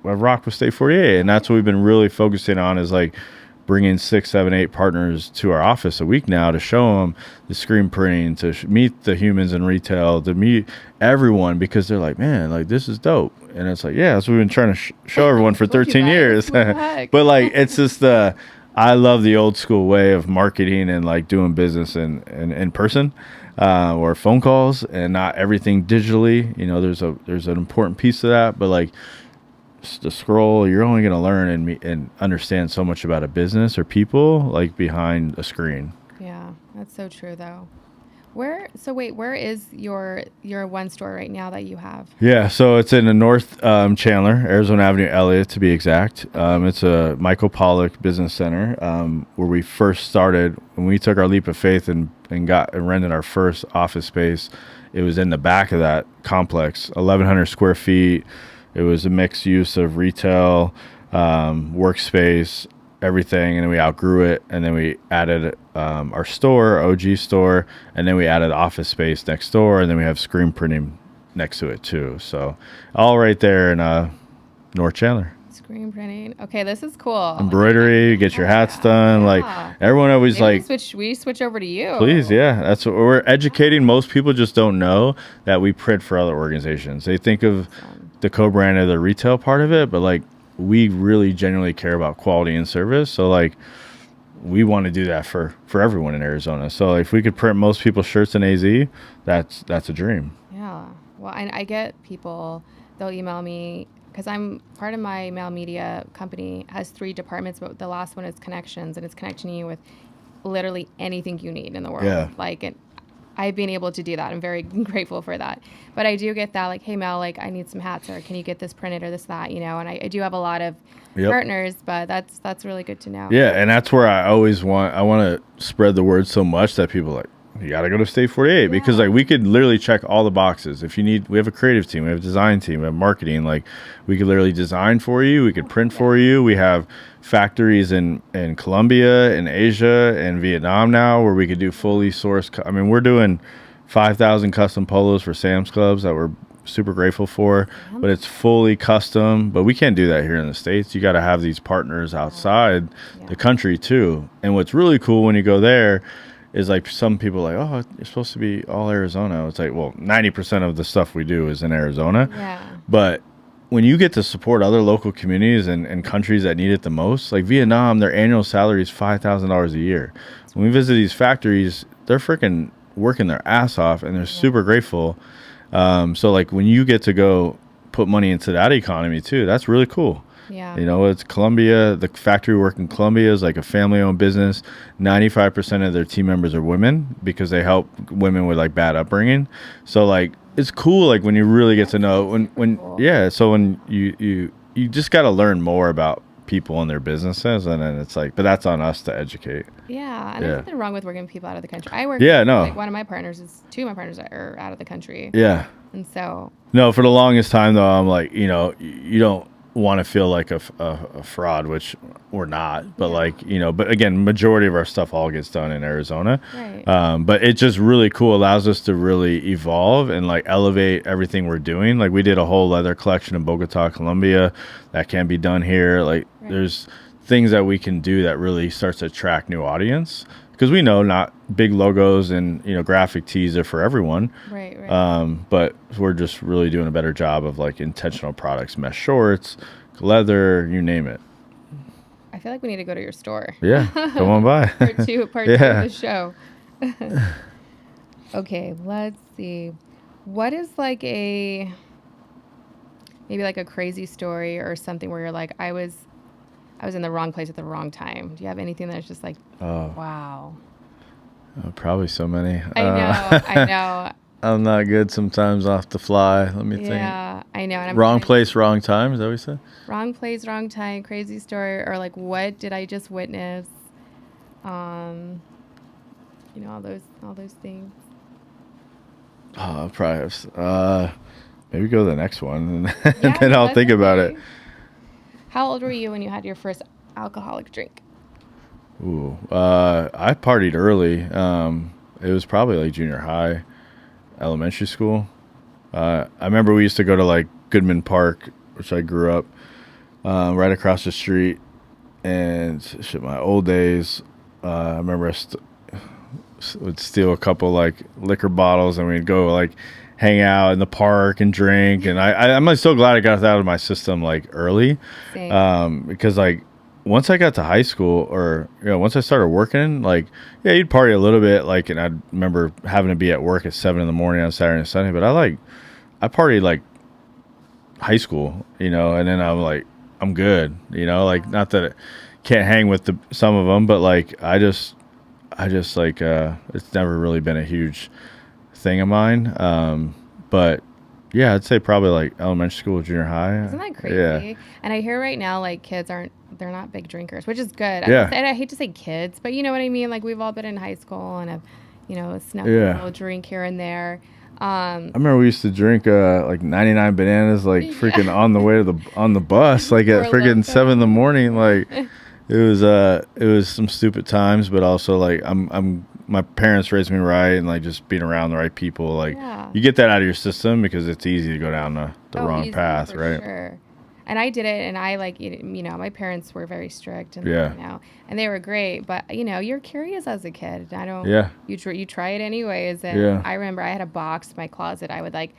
I rock with State48, and that's what we've been really focusing on is like bringing 6, 7, 8 partners to our office a week now to show them the screen printing, to meet the humans in retail, to meet everyone, because they're like, man, like this is dope. And it's like, yeah, that's what we've been trying to show everyone for 13 years. But like, it's just I love the old school way of marketing and like doing business in person or phone calls, and not everything digitally. You know, there's an important piece of that, but like the scroll, you're only going to learn and understand so much about a business or people like behind a screen. Yeah, that's so true though. Where is your one store right now that you have? Yeah, so it's in the North Chandler, Arizona Avenue, Elliott to be exact. It's a Michael Pollock Business Center where we first started. When we took our leap of faith and rented our first office space, it was in the back of that complex, 1,100 square feet. It was a mixed use of retail, workspace, everything, and then we outgrew it, and then we added our store, OG store, and then we added office space next door, and then we have screen printing next to it too. So all right there in North Chandler. Screen printing. Okay, this is cool. Embroidery, get your hats done. Yeah. Like everyone always Maybe we switch over to you. Please, yeah. That's what we're educating. Most people just don't know that we print for other organizations. They think of the co-brand of the retail part of it, but like we really genuinely care about quality and service. So like we want to do that for everyone in Arizona. So if we could print most people's shirts in AZ, that's a dream. Yeah. Well, I get people, they'll email me because I'm part of my mail media company has 3 departments, but the last one is connections, and it's connecting you with literally anything you need in the world. Yeah. Like I've been able to do that. I'm very grateful for that. But I do get that, like, hey, Mel, like, I need some hats, or can you get this printed or this, that, you know? And I do have a lot of partners, but that's really good to know. Yeah, and that's where I want to spread the word so much that people are like, you got to go to State48 because like we could literally check all the boxes. If you need, we have a creative team, we have a design team, we have marketing. Like we could literally design for you. We could print for you. We have factories in Colombia, in Asia, and Vietnam now where we could do fully sourced. I mean, we're doing 5,000 custom polos for Sam's Clubs that we're super grateful for, but it's fully custom. But we can't do that here in the States. You got to have these partners outside the country too. And what's really cool when you go there is like some people are like, oh, you're supposed to be all Arizona. It's like, well, 90% of the stuff we do is in Arizona. Yeah. But when you get to support other local communities and countries that need it the most, like Vietnam, their annual salary is $5,000 a year. When we visit these factories, they're freaking working their ass off and they're super grateful. So like when you get to go put money into that economy too, that's really cool. Yeah. You know, it's Colombia. The factory we work in Colombia is like a family-owned business. 95% of their team members are women because they help women with like bad upbringing. So like it's cool. Like when you really get to know when cool. Yeah. So when you just got to learn more about people and their businesses, and then it's like, but that's on us to educate. Yeah, and there's nothing wrong with working with people out of the country. I work. No. Like two of my partners are out of the country. Yeah. And so. No, for the longest time though, I'm like, you know, you don't want to feel like a fraud, which we're not, but like, you know, but again, majority of our stuff all gets done in Arizona. Right. But it's just really cool, allows us to really evolve and like elevate everything we're doing. Like we did a whole leather collection in Bogota, Colombia that can be done here. Like there's things that we can do that really starts to attract new audience, because we know not big logos and, you know, graphic tees are for everyone. Right. But we're just really doing a better job of like intentional products, mesh shorts, leather, you name it. I feel like we need to go to your store. Yeah, come on by. part two of the show. Okay, let's see. What is like maybe like a crazy story or something where you're like, I was in the wrong place at the wrong time. Do you have anything that's just like, wow? Probably so many. I know. I'm not good sometimes off the fly. Let me think. Yeah, I know. And I'm Wrong place, wrong time. Is that what you said? Wrong place, wrong time, crazy story, or like, what did I just witness? All those things. Oh, probably. Maybe go to the next one, and then I'll think about it. How old were you when you had your first alcoholic drink? Ooh, I partied early. It was probably like junior high, elementary school. I remember we used to go to like Goodman Park, which I grew up right across the street. And shit, my old days, I remember I would steal a couple like liquor bottles, and we'd go like hang out in the park and drink. And I'm like so glad I got that out of my system like early, because like once I got to high school, or once I started working, like you'd party a little bit, like, and I remember having to be at work at 7 a.m. on Saturday and Sunday, but I partied like high school, and then I'm like, I'm good, like, not that it can't hang with some of them, but like I just like it's never really been a huge thing of mine. But yeah, I'd say probably like elementary school, junior high. Isn't that crazy? Yeah. And I hear right now like kids they're not big drinkers, which is good. Yeah. I hate to say kids, but you know what I mean? Like we've all been in high school and have, snuck a little drink here and there. I remember we used to drink like 99 bananas, like freaking on the way to on the bus, like at freaking 7 a.m. Like it was some stupid times, but also like my parents raised me right, and like just being around the right people, like you get that out of your system because it's easy to go down the wrong path, right? Sure. And I did it, and I like, my parents were very strict, and and they were great, but you're curious as a kid. You try it anyways, and I remember I had a box in my closet. I would like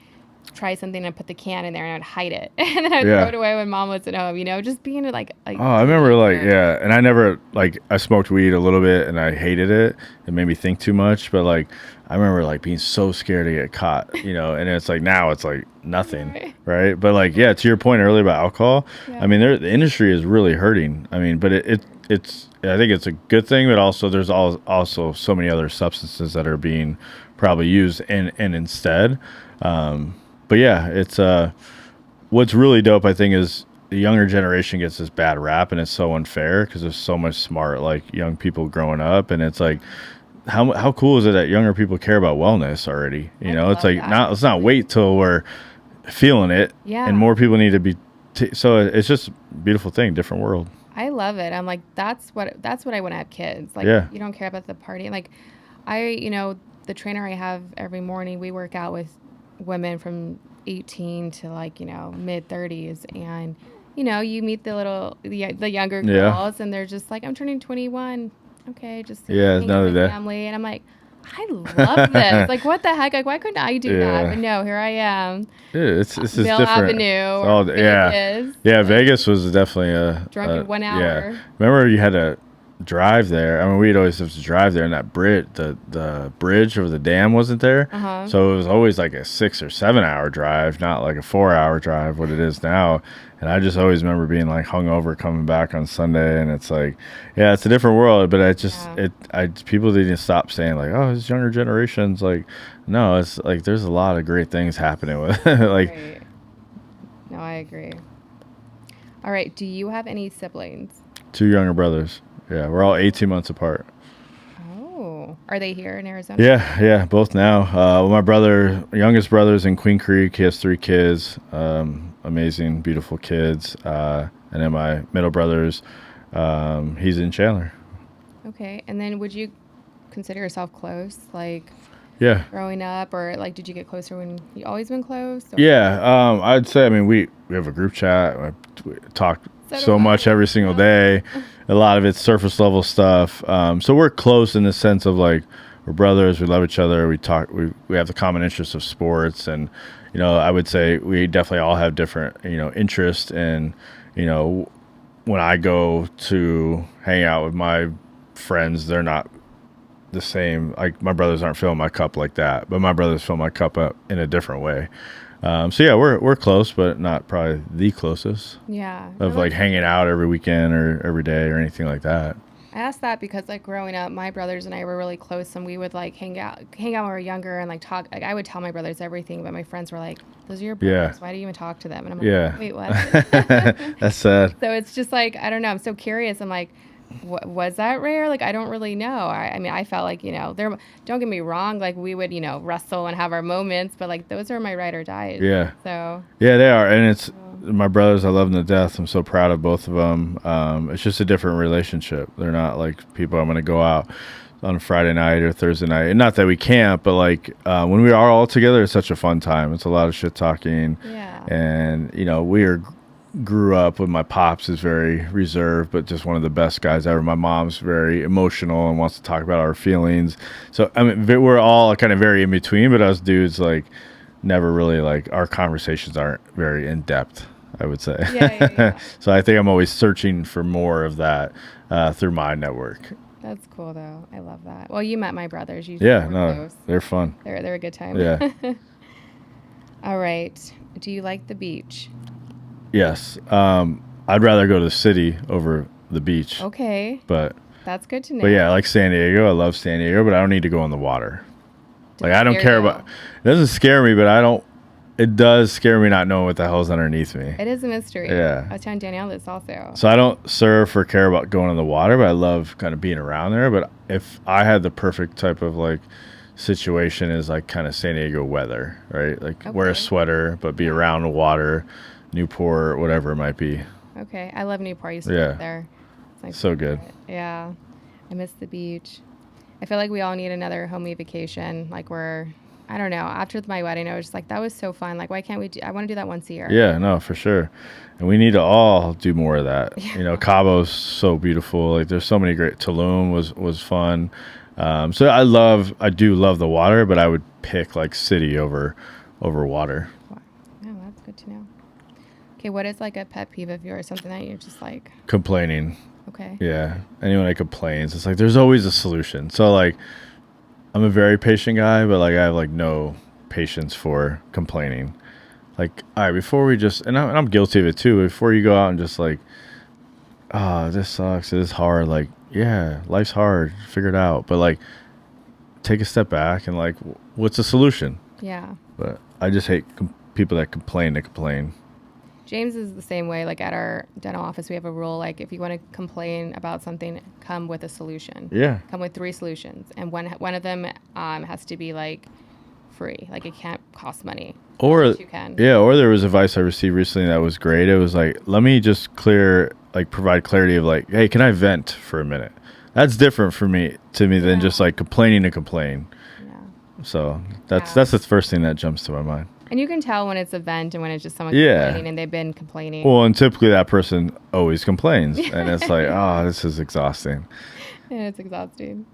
try something and put the can in there, and I'd hide it, and then I'd throw it away when mom was at home. Just being like. Oh, I remember like and I never like I smoked weed a little bit, and I hated it. It made me think too much, but like I remember like being so scared to get caught, and it's like now it's like nothing, right? But like to your point earlier about alcohol, I mean the industry is really hurting. I mean, but it's I think it's a good thing, but also there's also so many other substances that are being probably used and instead. But yeah, it's what's really dope, I think, is the younger generation gets this bad rap, and it's so unfair because there's so much smart like young people growing up, and it's like how cool is it that younger people care about wellness already? It's like let's not wait till we're feeling it, and more people need to be. So it's just a beautiful thing, different world. I love it. I'm like, that's what I want to have kids. Like, you don't care about the party. Like, the trainer I have every morning, we work out with women from 18 to like, mid 30s. And, you meet the younger girls and they're just like, I'm turning 21. Okay. Just another day. Family. And I'm like, I love this. Like, what the heck? Like, why couldn't I do that? But no, here I am. It's Bill different. Avenue. Vegas. Vegas was definitely drunk in 1 hour. Yeah. Remember you had to drive there. I mean, we'd always have to drive there, and that bridge, the bridge over the dam wasn't there. So it was always like a 6 or 7 hour drive, not like a 4 hour drive, what it is now. And I just always remember being like hungover coming back on Sunday, and it's like, it's a different world. But people need to stop saying like, oh, it's younger generations. Like, no, it's like there's a lot of great things happening with it. Like, right. No, I agree. All right, do you have any siblings? 2 younger brothers. Yeah, we're all 18 months apart. Oh, are they here in Arizona? Yeah, both now. My youngest brother's in Queen Creek. He has 3 kids, amazing, beautiful kids. And then my middle brother's, he's in Chandler. Okay, and then would you consider yourself close, like? Yeah. Growing up, or like, did you get closer when you always been close? Or? Yeah, I'd say. I mean, we have a group chat. We talk so much every single day. A lot of it's surface level stuff. So we're close in the sense of like we're brothers. We love each other. We talk. We have the common interests of sports, and I would say we definitely all have different interests. And when I go to hang out with my friends, they're not the same. Like my brothers aren't filling my cup like that, but my brothers fill my cup up in a different way. So yeah, we're close, but not probably the closest. Yeah. Of like hanging out every weekend or every day or anything like that. I asked that because like growing up, my brothers and I were really close, and we would like hang out when we were younger and like talk. Like I would tell my brothers everything, but my friends were like, "Those are your brothers. Why do you even talk to them?" And I'm like, "Wait, what?" That's sad. So it's just like, I don't know. I'm so curious. I'm like, was that rare? Like, I don't really know. I mean, I felt like, there, don't get me wrong. Like we would, wrestle and have our moments, but like, those are my ride or dies. Yeah. So. Yeah, they are. And it's my brothers. I love them to death. I'm so proud of both of them. It's just a different relationship. They're not like people I'm going to go out on Friday night or Thursday night. And not that we can't, but like when we are all together, it's such a fun time. It's a lot of shit talking. Yeah. And, grew up with my pops is very reserved, but just one of the best guys ever. My mom's very emotional and wants to talk about our feelings. So I mean, we're all kind of very in between, but us dudes like never really like our conversations aren't very in depth, I would say. Yeah. So I think I'm always searching for more of that through my network. That's cool though. I love that. Well, you met my brothers. Close. They're fun. They're a good time. Yeah. All right. Do you like the beach? Yes. I'd rather go to the city over the beach. Okay. But that's good to know. But yeah, I like San Diego. I love San Diego, but I don't need to go in the water. Like I don't care about. It doesn't scare me, but I don't. It does scare me not knowing what the hell's underneath me. It is a mystery. Yeah. I was telling Danielle this also. So I don't surf or care about going in the water, but I love kind of being around there. But if I had the perfect type of like situation, is like kind of San Diego weather, right? Like wear a sweater, but be around the water. Newport, whatever it might be. Okay. I love Newport. I used to live there. It's like so good. Yeah. I miss the beach. I feel like we all need another homey vacation. Like I don't know, after my wedding, I was just like, that was so fun. Like, why can't we I want to do that once a year. Yeah, no, for sure. And we need to all do more of that. Yeah. Cabo's so beautiful. Like there's so many great, Tulum was fun. So I do love the water, but I would pick like city over water. Wow. Oh, that's good to know. Okay, what is like a pet peeve of yours? Something that you're just like complaining. Okay. Yeah. Anyone that complains, it's like there's always a solution. So like I'm a very patient guy, but like I have like no patience for complaining. Like, all right, before we just and I'm guilty of it too. Before you go out and just like, this sucks. It is hard. Like, yeah, life's hard. Figure it out. But like, take a step back and like, what's the solution? Yeah. But I just hate people that complain to complain. James is the same way. Like at our dental office, we have a rule, like if you want to complain about something, come with a solution. Yeah. Come with 3 solutions. And one of them has to be like free. Like it can't cost money. Or you can. Yeah, or there was advice I received recently that was great. It was like, let me just provide clarity of like, hey, can I vent for a minute? That's different to me than just like complaining to complain. Yeah. So that's the first thing that jumps to my mind. And you can tell when it's a vent and when it's just someone complaining and they've been complaining. Well, and typically that person always complains. And it's like, oh, this is exhausting. Yeah, it's exhausting.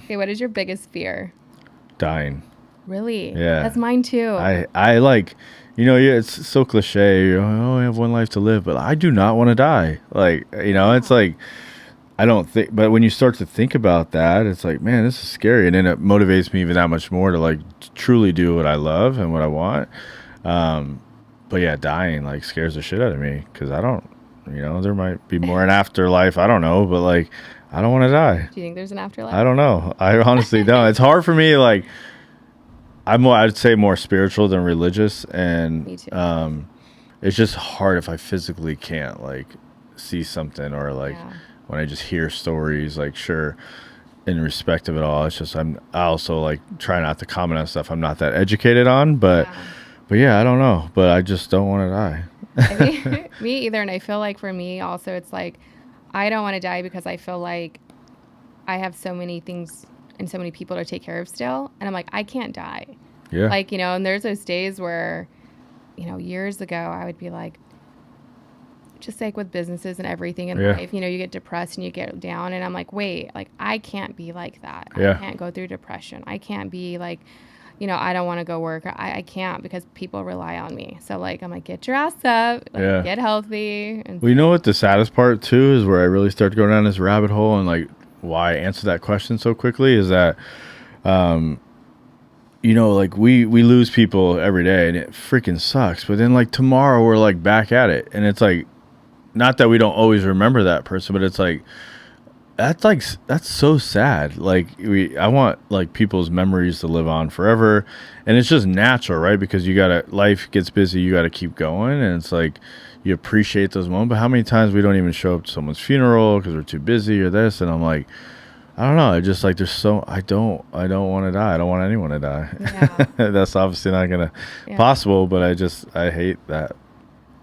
Okay, what is your biggest fear? Dying. Really? Yeah. That's mine too. I like, it's so cliche. Oh, I have one life to live. But I do not want to die. Like, it's like, I don't think, but when you start to think about that, it's like, man, this is scary. And then it motivates me even that much more to like truly do what I love and what I want. But yeah, dying like scares the shit out of me because I don't, there might be more an afterlife. I don't know, but like, I don't want to die. Do you think there's an afterlife? I don't know. I honestly don't. It's hard for me. Like, I'd say more spiritual than religious. And, me too. It's just hard if I physically can't like see something or like, when I just hear stories, like, sure, in respect of it all, it's just I also like try not to comment on stuff I'm not that educated on, but yeah, I don't know, but I just don't want to die. Me either, and I feel like for me also, it's like I don't want to die because I feel like I have so many things and so many people to take care of still, and I'm like, I can't die. Yeah. Like, and there's those days where, years ago, I would be like, just like with businesses and everything in life, you get depressed and you get down, and I'm like, wait, like I can't be like that. I can't go through depression. I can't be like, I don't want to go work. I can't because people rely on me. So like, I'm like, get your ass up, get healthy. And well, you know what the saddest part too is where I really start to go down this rabbit hole and like why I answer that question so quickly is that, like we lose people every day and it freaking sucks. But then like tomorrow we're like back at it. And it's like, not that we don't always remember that person, but it's like, that's so sad. Like I want like people's memories to live on forever. And it's just natural, right? Because life gets busy. You got to keep going. And it's like, you appreciate those moments. But how many times we don't even show up to someone's funeral because we're too busy or this? And I'm like, I don't know. I just like I don't want to die. I don't want anyone to die. Yeah. That's obviously not gonna possible, but I hate that.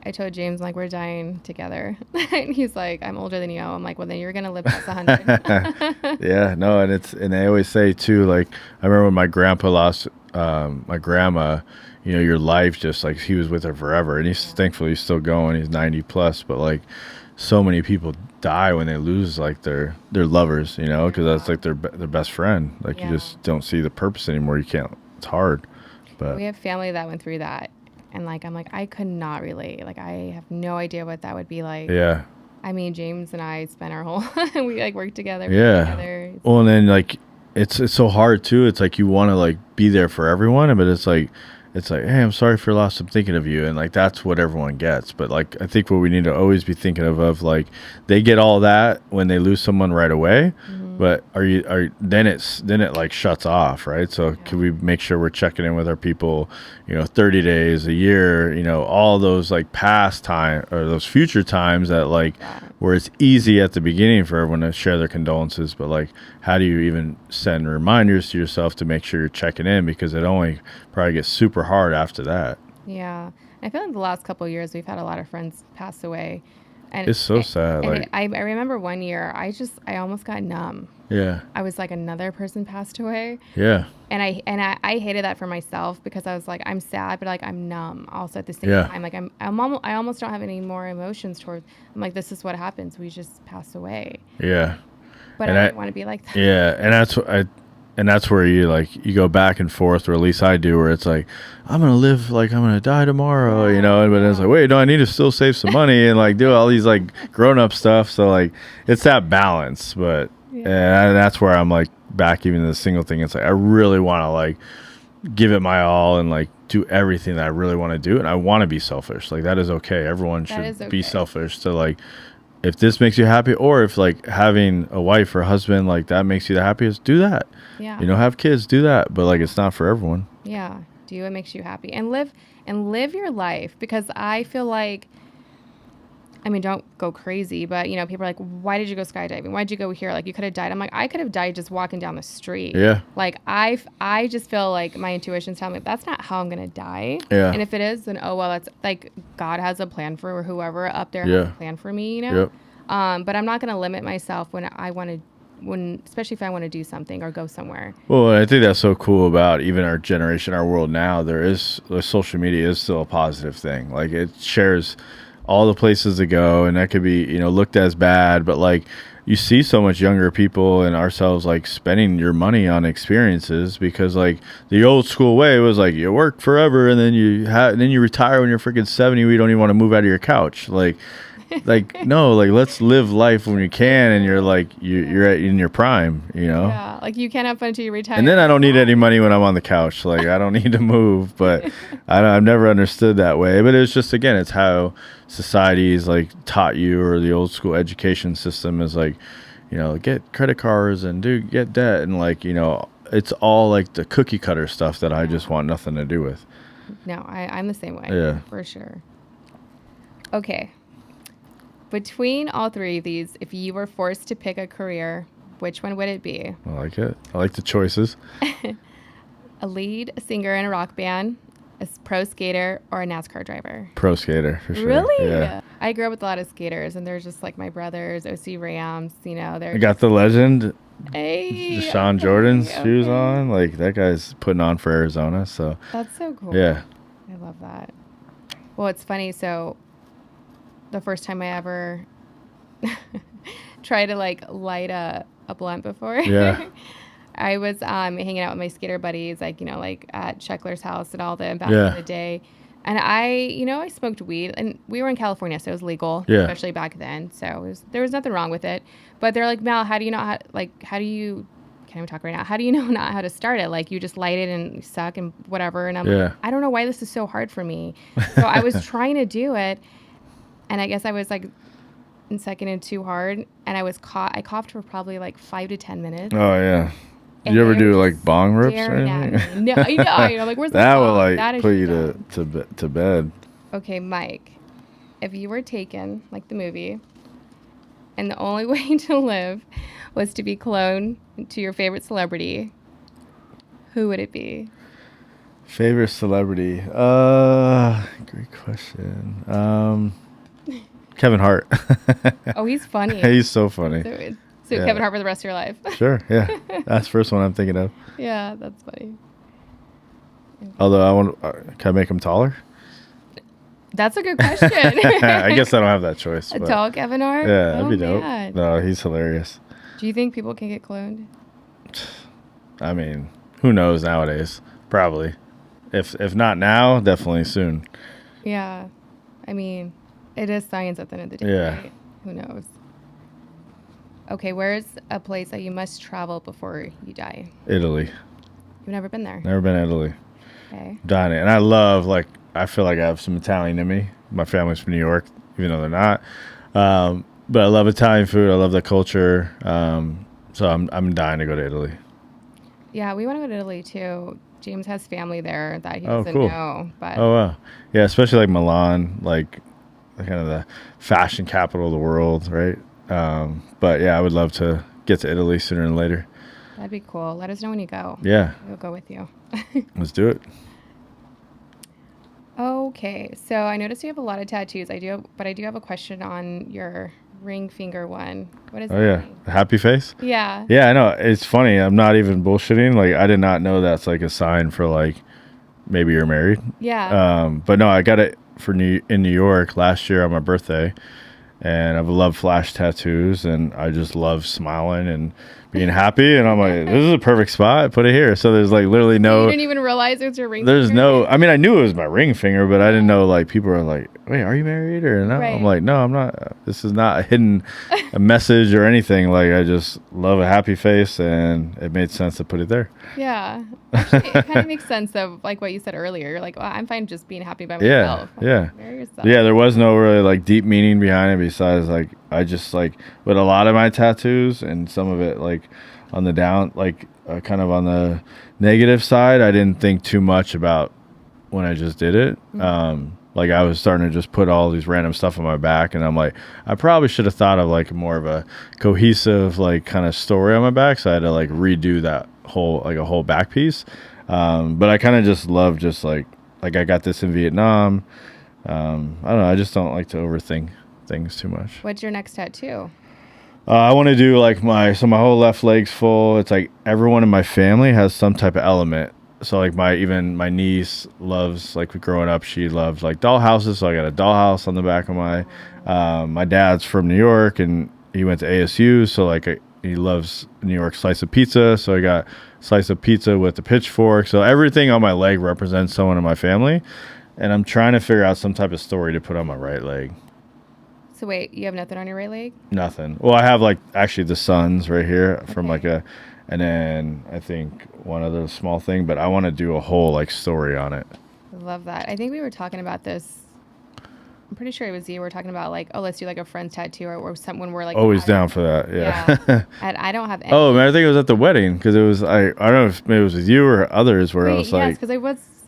I told James, like, we're dying together. And he's like, I'm older than you. I'm like, well, then you're gonna live past 100. Yeah, no, and they always say too, like, I remember when my grandpa lost my grandma, your life just like he was with her forever, and thankfully he's still going. He's 90 plus, but like so many people die when they lose like their lovers, because that's like their best friend. Like you just don't see the purpose anymore. You can't. It's hard. But we have family that went through that, and like I'm like I could not relate. Like I have no idea what that would be like. Yeah. I mean, James and I spent our whole we like worked together. Yeah. Well, and then like it's so hard too. It's like you want to like be there for everyone, but it's like, hey, I'm sorry for your loss. I'm thinking of you. And like, that's what everyone gets. But like, I think what we need to always be thinking of like, they get all that when they lose someone right away. Mm-hmm. But then it like shuts off. Right. So can we make sure we're checking in with our people, 30 days, a year, all those like past time or those future times that like where it's easy at the beginning for everyone to share their condolences. But like, how do you even send reminders to yourself to make sure you're checking in? Because it only probably gets super hard after that. Yeah. I feel like the last couple of years we've had a lot of friends pass away. And it's so sad. And like I remember one year I almost got numb. Yeah. I was like, another person passed away. Yeah. And I hated that for myself because I was like, I'm sad, but like I'm numb also at the same time. Like I almost don't have any more emotions towards. I'm like, this is what happens. We just pass away. Yeah. But I don't want to be like that. Yeah, and that's where you go back and forth, or at least I do, where it's like, I'm gonna live like I'm gonna die tomorrow, but it's like, wait, no, I need to still save some money and like do all these like grown up stuff. So like it's that balance, but and that's where I'm like back even to the single thing. It's like I really want to like give it my all and like do everything that I really want to do, and I want to be selfish. Like that is okay. Everyone should be selfish to like. If this makes you happy, or if like having a wife or husband like that makes you the happiest, do that. Yeah. Have kids, do that. But like, it's not for everyone. Yeah. Do what makes you happy and live your life, because I feel like, I mean, don't go crazy, but people are like, why did you go skydiving? Why did you go here? Like you could have died. I'm like, I could have died just walking down the street. Yeah. Like I just feel like my intuition's telling me that's not how I'm going to die. Yeah. And if it is, then, oh, well, that's like God has a plan for whoever up there has a plan for me, Yep. But I'm not going to limit myself especially if I want to do something or go somewhere. Well, I think that's so cool about even our generation, our world now. Social media is still a positive thing. Like it shares all the places to go, and that could be looked as bad, but like you see so much younger people and ourselves like spending your money on experiences, because like the old school way was like you work forever and then you retire when you're freaking 70. We don't even want to move out of your couch. Like no, like let's live life when you can, and you're like you're in your prime, Yeah, like you can't have fun until you retire. And then I don't need any money when I'm on the couch. Like I don't need to move. But I've never understood that way. But it's just, again, it's how society's like taught you, or the old school education system is like, get credit cards and get debt, and like it's all like the cookie cutter stuff that I just want nothing to do with. No, I'm the same way. Yeah, for sure. Okay. Between all three of these, if you were forced to pick a career, which one would it be? I like it. I like the choices. A lead singer in a rock band, a pro skater, or a NASCAR driver? Pro skater, for sure. Really? Yeah. I grew up with a lot of skaters, and they're just like my brothers, OC Rams, I got the legend, hey, Deshaun Jordan's shoes on. Like, that guy's putting on for Arizona, so. That's so cool. Yeah. I love that. Well, it's funny, so the first time I ever tried to like light a blunt before. Yeah. I was hanging out with my skater buddies, like, like at Checkler's house and all that back in the day. And I smoked weed, and we were in California, so it was legal, Yeah. especially back then. So there was nothing wrong with it. But they're like, Mal, how do you know can't even talk right now. How do you know not how to start it? Like, you just light it and you suck and whatever. And I'm like, I don't know why this is so hard for me. So I was trying to do it, and I guess I was like sucking in too hard, and I coughed for probably like 5 to 10 minutes. Oh yeah. Did you ever do like bong rips or anything? No, like, where's the that bong? will like that put you to bed. Okay, Mike, if you were taken, like the movie, and the only way to live was to be cloned to your favorite celebrity, who would it be? Favorite celebrity? Great question. Kevin Hart. Oh, he's funny. He's so funny. So Kevin Hart for the rest of your life. Sure, yeah. That's the first one I'm thinking of. Yeah, that's funny. Although can I make him taller? That's a good question. I guess I don't have that choice. A tall Kevin Hart? Yeah, that'd be dope. Man. No, he's hilarious. Do you think people can get cloned? I mean, who knows nowadays? Probably. If not now, definitely soon. Yeah. I mean, it is science at the end of the day. Yeah. Right? Who knows? Okay, where's a place that you must travel before you die? Italy. You've never been there? Never been to Italy. Okay. Dining. And I feel like I have some Italian in me. My family's from New York, even though they're not. But I love Italian food. I love the culture. So I'm dying to go to Italy. Yeah, we want to go to Italy too. James has family there that he doesn't cool. know. But Oh wow. Yeah, especially like Milan, like kind of the fashion capital of the world, right? But yeah, I would love to get to Italy sooner than later. That'd be cool. Let us know when you go. Yeah. We'll go with you. Let's do it. Okay, so I noticed you have a lot of tattoos. I do have a question on your ring finger one. What is that? Oh yeah, mean? happy face. Yeah. Yeah, I know. It's funny. I'm not even bullshitting. Like, I did not know that's like a sign for like maybe you're married. Yeah. But no, I got it in New York last year on my birthday, and I've loved flash tattoos, and I just love smiling and being happy, and I'm like, this is a perfect spot. Put it here. So there's like literally no. You didn't even realize it was your ring. There's finger? no. I mean, I knew it was my ring finger, but I didn't know like people are like, wait, are you married or no? Right. I'm like, no, I'm not. This is not a message or anything. Like, I just love a happy face, and it made sense to put it there. Yeah. Actually, it kind of makes sense of like what you said earlier. You're like, well, I'm fine just being happy by myself. Yeah. Marry yourself. Yeah, there was no really like deep meaning behind it besides like I just like with a lot of my tattoos and some of it like on the down like kind of on the negative side, I didn't think too much about when I just did it. Mm-hmm. Like I was starting to just put all these random stuff on my back, and I'm like, I probably should have thought of like more of a cohesive like kind of story on my back, so I had to like redo that whole back piece. But I kind of just love just like I got this in Vietnam. I don't know. I just don't like to overthink things too much. What's your next tattoo? I want to do like my whole left leg's full. It's like everyone in my family has some type of element. So like my niece loves like growing up, she loved like dollhouses. So I got a dollhouse on the back of my dad's from New York and he went to ASU. So like he loves New York slice of pizza. So I got slice of pizza with the pitchfork. So everything on my leg represents someone in my family. And I'm trying to figure out some type of story to put on my right leg. So wait, you have nothing on your right leg? Nothing. Well, I have like actually the suns right here from like and then I think one other small thing, but I want to do a whole like story on it. I love that. I think we were talking about this. I'm pretty sure it was you. We were talking about like, oh, let's do like a friend's tattoo or someone we're like always down for that. Yeah. And I don't have any. Oh man, I think it was at the wedding because it was I don't know if maybe it was with you or others where I was like, yes, because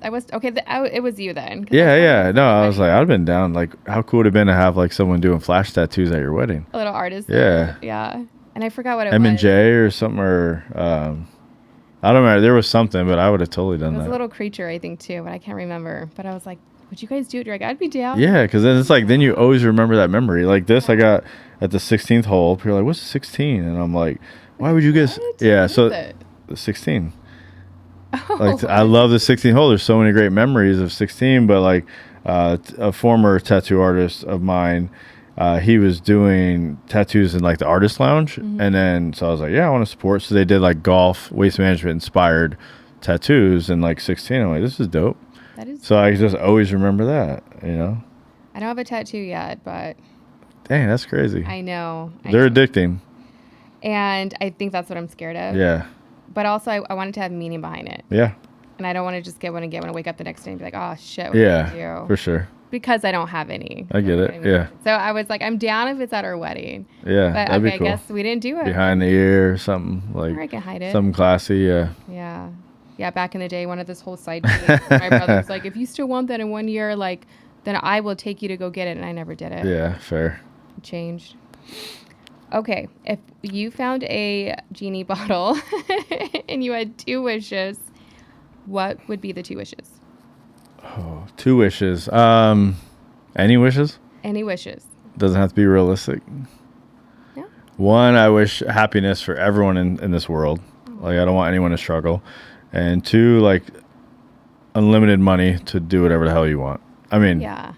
I was okay. It was you then. Yeah. No, I was like, I'd have been down. Like, how cool would it have been to have like someone doing flash tattoos at your wedding? A little artist. Yeah. Yeah. And I forgot what it was. M&J or something, or I don't remember. There was something, but I would have totally done that. It was a little creature, I think, too, but I can't remember. But I was like, would you guys do it? You're like, I'd be down. Yeah, because then it's like, then you always remember that memory. Like this, I got at the 16th hole. People are like, what's 16? And I'm like, why would you guys? Yeah, so the 16. Oh, like I love the 16 hole. There's so many great memories of 16, but like a former tattoo artist of mine, he was doing tattoos in like the artist lounge. And then so I was like, yeah, I want to support. So they did like golf waste management inspired tattoos in like 16. I'm like, this is dope. That is. So I just always remember that, you know. I don't have a tattoo yet, but. Dang, that's crazy. I know. They're addicting. And I think that's what I'm scared of. Yeah. But also, I wanted to have meaning behind it. Yeah. And I don't want to just get one and wake up the next day and be like, oh, shit, what yeah, did I do? For sure. Because I don't have any. I get it. Yeah. So I was like, I'm down if it's at our wedding. Yeah. But that'd be cool. I guess we didn't do it. Behind the ear or something. Like, or I can hide it. Something classy. Yeah. Yeah. Yeah. Back in the day, one of this whole side gigs, my brother was like, if you still want that in 1 year, like, then I will take you to go get it. And I never did it. Yeah. Fair. It changed. Okay. If you found a genie bottle and you had 2 wishes, what would be the 2 wishes? Oh, 2 wishes. Any wishes? Any wishes. Doesn't have to be realistic. Yeah. 1, I wish happiness for everyone in this world. Like, I don't want anyone to struggle. And 2, like, unlimited money to do whatever the hell you want. I mean, yeah.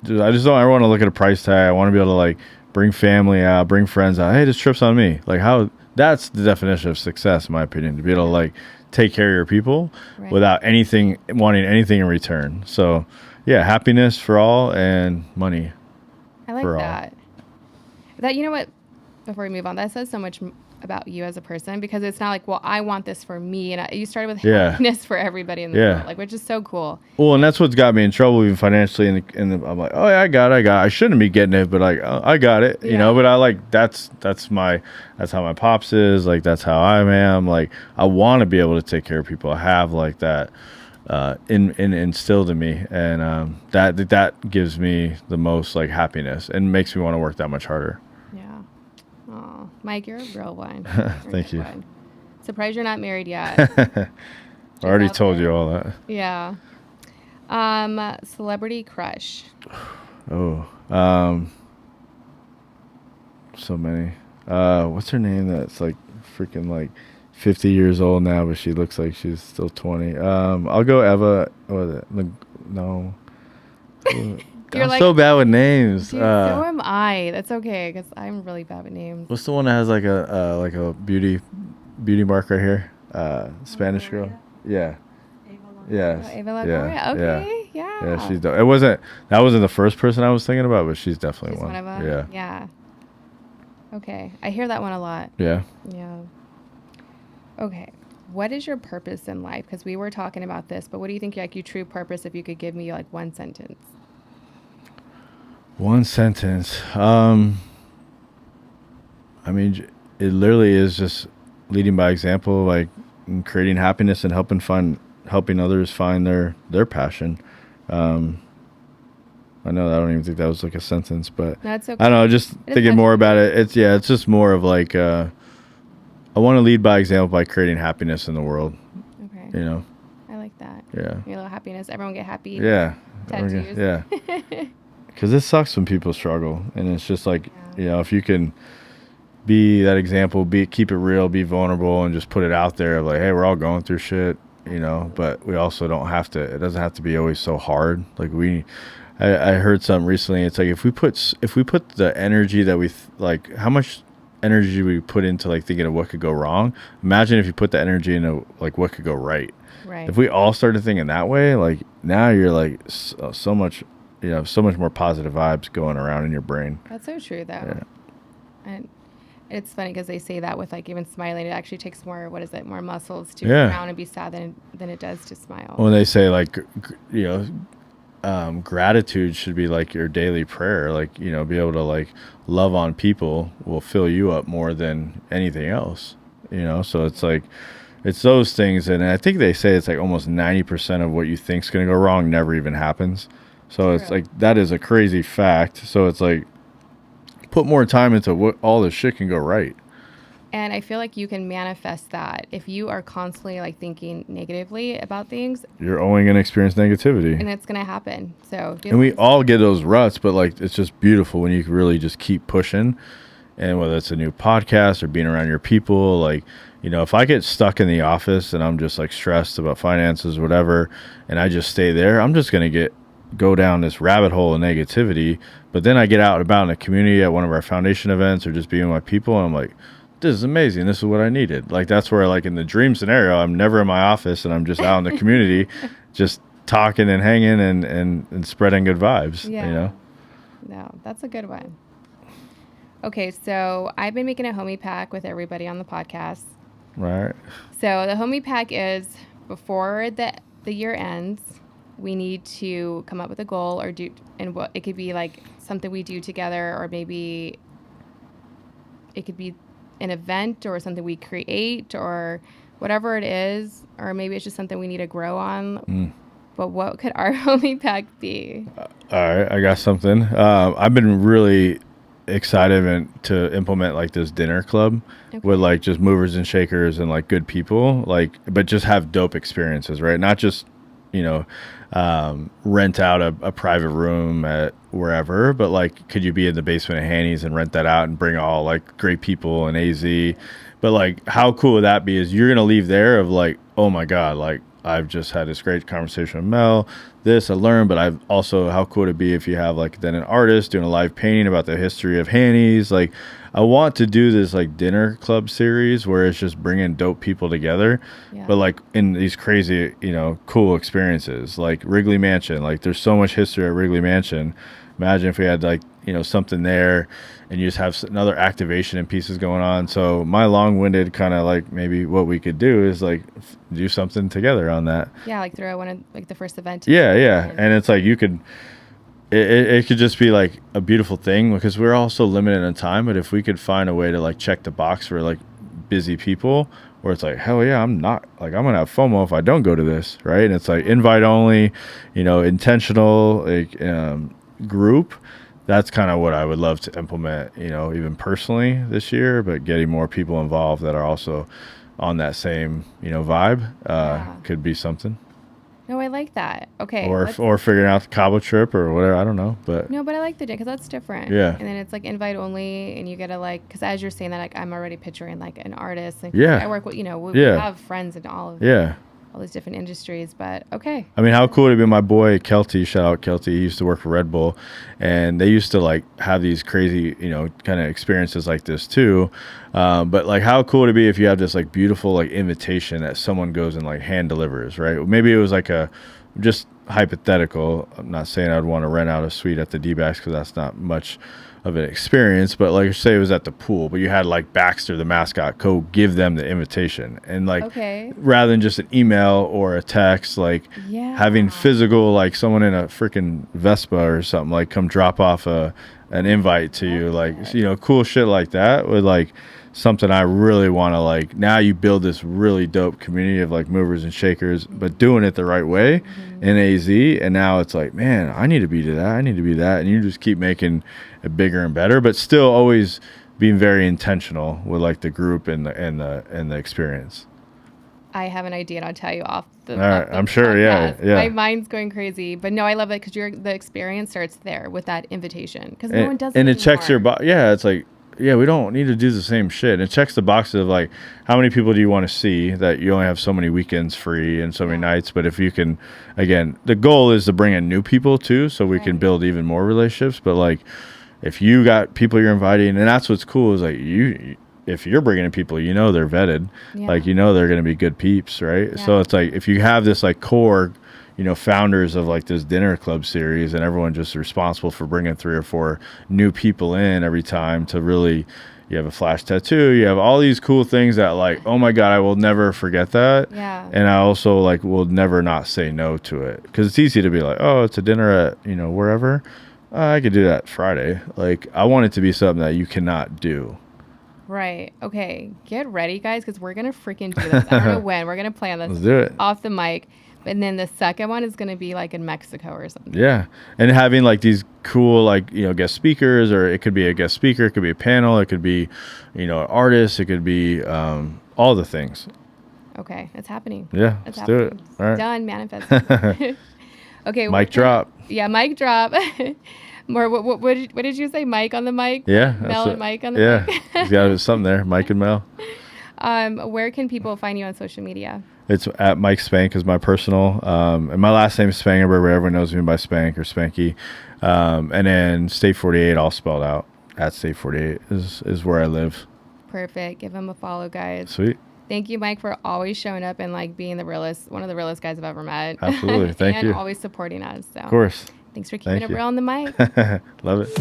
I just don't ever want to look at a price tag. I want to be able to, like, bring family out, bring friends out. Hey, this trip's on me. Like, that's the definition of success, in my opinion, to be able to, like, take care of your people without wanting anything in return. So, yeah, happiness for all and money. I like that. That, you know what, before we move on, that says so much about you as a person, because it's not like, well, I want this for me. And you started with happiness for everybody in the world, like, which is so cool. Well, and that's what's got me in trouble even financially. I'm like, oh yeah, I got it. I shouldn't be getting it, but like, I got it, you know, but I like, that's how my pops is. Like, that's how I am. Like, I want to be able to take care of people. I have like that, instilled in me. And, that gives me the most like happiness and makes me want to work that much harder. Oh, Mike, you're a real one. Thank you. One. Surprised you're not married yet. I already told you all that. Yeah. Celebrity crush. Oh, so many. What's her name? That's like freaking like 50 years old now, but she looks like she's still 20. I'll go Eva. What was it? No. I'm like, so bad with names. Dude, so am I. That's okay, because I'm really bad with names. What's the one that has like a beauty mark right here? Spanish girl. Yeah. Yeah. Ava Longoria. Okay. Yeah. Yeah, she's dope. That wasn't the first person I was thinking about, but she's definitely one. One of them. Yeah. Yeah. Okay. I hear that one a lot. Yeah. Yeah. Okay. What is your purpose in life? Because we were talking about this, but what do you think like your true purpose, if you could give me like one sentence? One sentence. I mean, it literally is just leading by example, like creating happiness and helping others find their passion. I know I don't even think that was like a sentence, but that's okay. I don't know. Just thinking more about it. It's just more of like I want to lead by example by creating happiness in the world. Okay. You know. I like that. Yeah. Your little happiness. Everyone get happy. Yeah. Tattoos. Yeah. Because it sucks when people struggle, and it's just like, you know, if you can be that example, keep it real, be vulnerable, and just put it out there of like, hey, we're all going through shit, you know, but we also don't have to. It doesn't have to be always so hard. Like I heard something recently. It's like if we put the energy that like, how much energy we put into like thinking of what could go wrong. Imagine if you put the energy into like what could go right. Right. If we all started thinking that way, like now you're like so much. You know, so much more positive vibes going around in your brain. That's so true, though. Yeah. And it's funny because they say that with like even smiling, it actually takes more muscles to come around and be sad than it does to smile. When they say like, you know, gratitude should be like your daily prayer. Like, you know, be able to like love on people will fill you up more than anything else. You know, so it's like, it's those things. And I think they say it's like almost 90% of what you think is going to go wrong never even happens. So it's like, that is a crazy fact. So it's like, put more time into what all this shit can go right. And I feel like you can manifest that if you are constantly like thinking negatively about things. You're only going to experience negativity. And it's going to happen. So. And we all get those ruts, but like, it's just beautiful when you really just keep pushing. And whether it's a new podcast or being around your people, like, you know, if I get stuck in the office and I'm just like stressed about finances or whatever, and I just stay there, I'm just going to go down this rabbit hole of negativity. But then I get out and about in the community at one of our foundation events or just being with my people, and I'm like, this is amazing. This is what I needed. Like, that's where, like, in the dream scenario, I'm never in my office and I'm just out in the community, just talking and hanging and spreading good vibes. Yeah. You know. No, that's a good one. Okay, so I've been making a homie pack with everybody on the podcast. Right. So the homie pack is before the year ends, we need to come up with a goal or do, and what it could be like something we do together, or maybe it could be an event or something we create or whatever it is, or maybe it's just something we need to grow on. But what could our homie pack be? All right, I got something. I've been really excited to implement like this dinner club with like just movers and shakers and like good people, like, but just have dope experiences, right? Not just, you know, rent out a private room at wherever, but like, could you be in the basement of Hanny's and rent that out and bring all like great people and AZ? But like, how cool would that be? Is you're gonna leave there of like, oh my god, like I've just had this great conversation with Mel. This I learned, but I've also, how cool would it be if you have like then an artist doing a live painting about the history of Hanny's? Like, I want to do this like dinner club series where it's just bringing dope people together, but like in these crazy, you know, cool experiences like Wrigley Mansion. Like, there's so much history at Wrigley Mansion. Imagine if we had like, you know, something there and you just have another activation and pieces going on. So my long-winded kind of like maybe what we could do is like do something together on that. Yeah, like throw one of like the first event. Yeah. And it's like you could, it could just be like a beautiful thing because we're also limited in time. But if we could find a way to like check the box for like busy people where it's like, hell yeah, I'm going to have FOMO if I don't go to this. Right. And it's like invite only, you know, intentional, like, group. That's kind of what I would love to implement, you know, even personally this year, but getting more people involved that are also on that same, you know, vibe could be something. No, I like that. Okay. Or figuring out the Cabo trip or whatever. I don't know, but no, but I like the day because that's different. Yeah. And then it's like invite only, and you gotta like, because as you're saying that, like I'm already picturing like an artist. Like, yeah. I work with, you know, we have friends in all of all these different industries, but okay. I mean, how cool would it be? My boy Kelty, shout out Kelty, he used to work for Red Bull, and they used to like have these crazy, you know, kind of experiences like this too. But like, how cool would it be if you have this like beautiful like invitation that someone goes and like hand delivers, right? Maybe it was like just hypothetical. I'm not saying I'd want to rent out a suite at the D-backs because that's not much of an experience, but like say it was at the pool, but you had like Baxter the mascot go give them the invitation, and like rather than just an email or a text, like having physical, like someone in a freaking Vespa or something, like come drop off an invite to you, like, you know, cool shit like that with like something I really want to like. Now you build this really dope community of like movers and shakers, but doing it the right way in AZ, and now it's like, man, I need to be to that, I need to be that, and you just keep making it bigger and better, but still always being very intentional with like the group and the experience. I have an idea, and I'll tell you off the. All right, I'm sure. Podcast. Yeah. My mind's going crazy, but no, I love it because the experience starts there with that invitation because no one does it and anymore. It checks your box. Yeah, it's like, yeah, we don't need to do the same shit. It checks the boxes of like, how many people do you want to see, that you only have so many weekends free and so many nights. But if you can, again, the goal is to bring in new people too, so we can build even more relationships. But like, if you got people you're inviting, and that's what's cool is like if you're bringing in people, you know, they're vetted, like, you know, they're going to be good peeps, right? So it's like, if you have this like core, you know, founders of like this dinner club series, and everyone just responsible for bringing 3 or 4 new people in every time to really, you have a flash tattoo, you have all these cool things that like, oh my God, I will never forget that. And I also like will never not say no to it, because it's easy to be like, oh, it's a dinner at, you know, wherever. I could do that Friday. Like, I want it to be something that you cannot do. Right. Okay. Get ready, guys, because we're going to freaking do this. I don't know when. We're going to plan this. Let's do it. Off the mic. And then the second one is going to be like in Mexico or something. Yeah. And having like these cool, like, you know, guest speakers, or it could be a guest speaker, it could be a panel, it could be, you know, an artist, it could be all the things. Okay. It's happening. Yeah. Let's do it. All right. Done. Manifesting. Okay. Mic drop. Yeah. Mic drop. More. What did you say? Mike on the mic? Yeah. Mel and Mike on the mic? Yeah. There's got to be something there. Mike and Mel. Where can people find you on social media? It's at Mike Spank is my personal. And my last name is Spangenberg, but everyone knows me by Spank or Spanky. And then State48 all spelled out. At State48 is where I live. Perfect. Give them a follow, guys. Sweet. Thank you, Mike, for always showing up and like being one of the realest guys I've ever met. Absolutely. Thank and you. always supporting us. So. Of course. Thanks for keeping it real on the mic. Love it.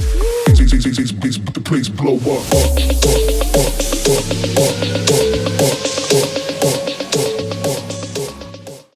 The place blow up.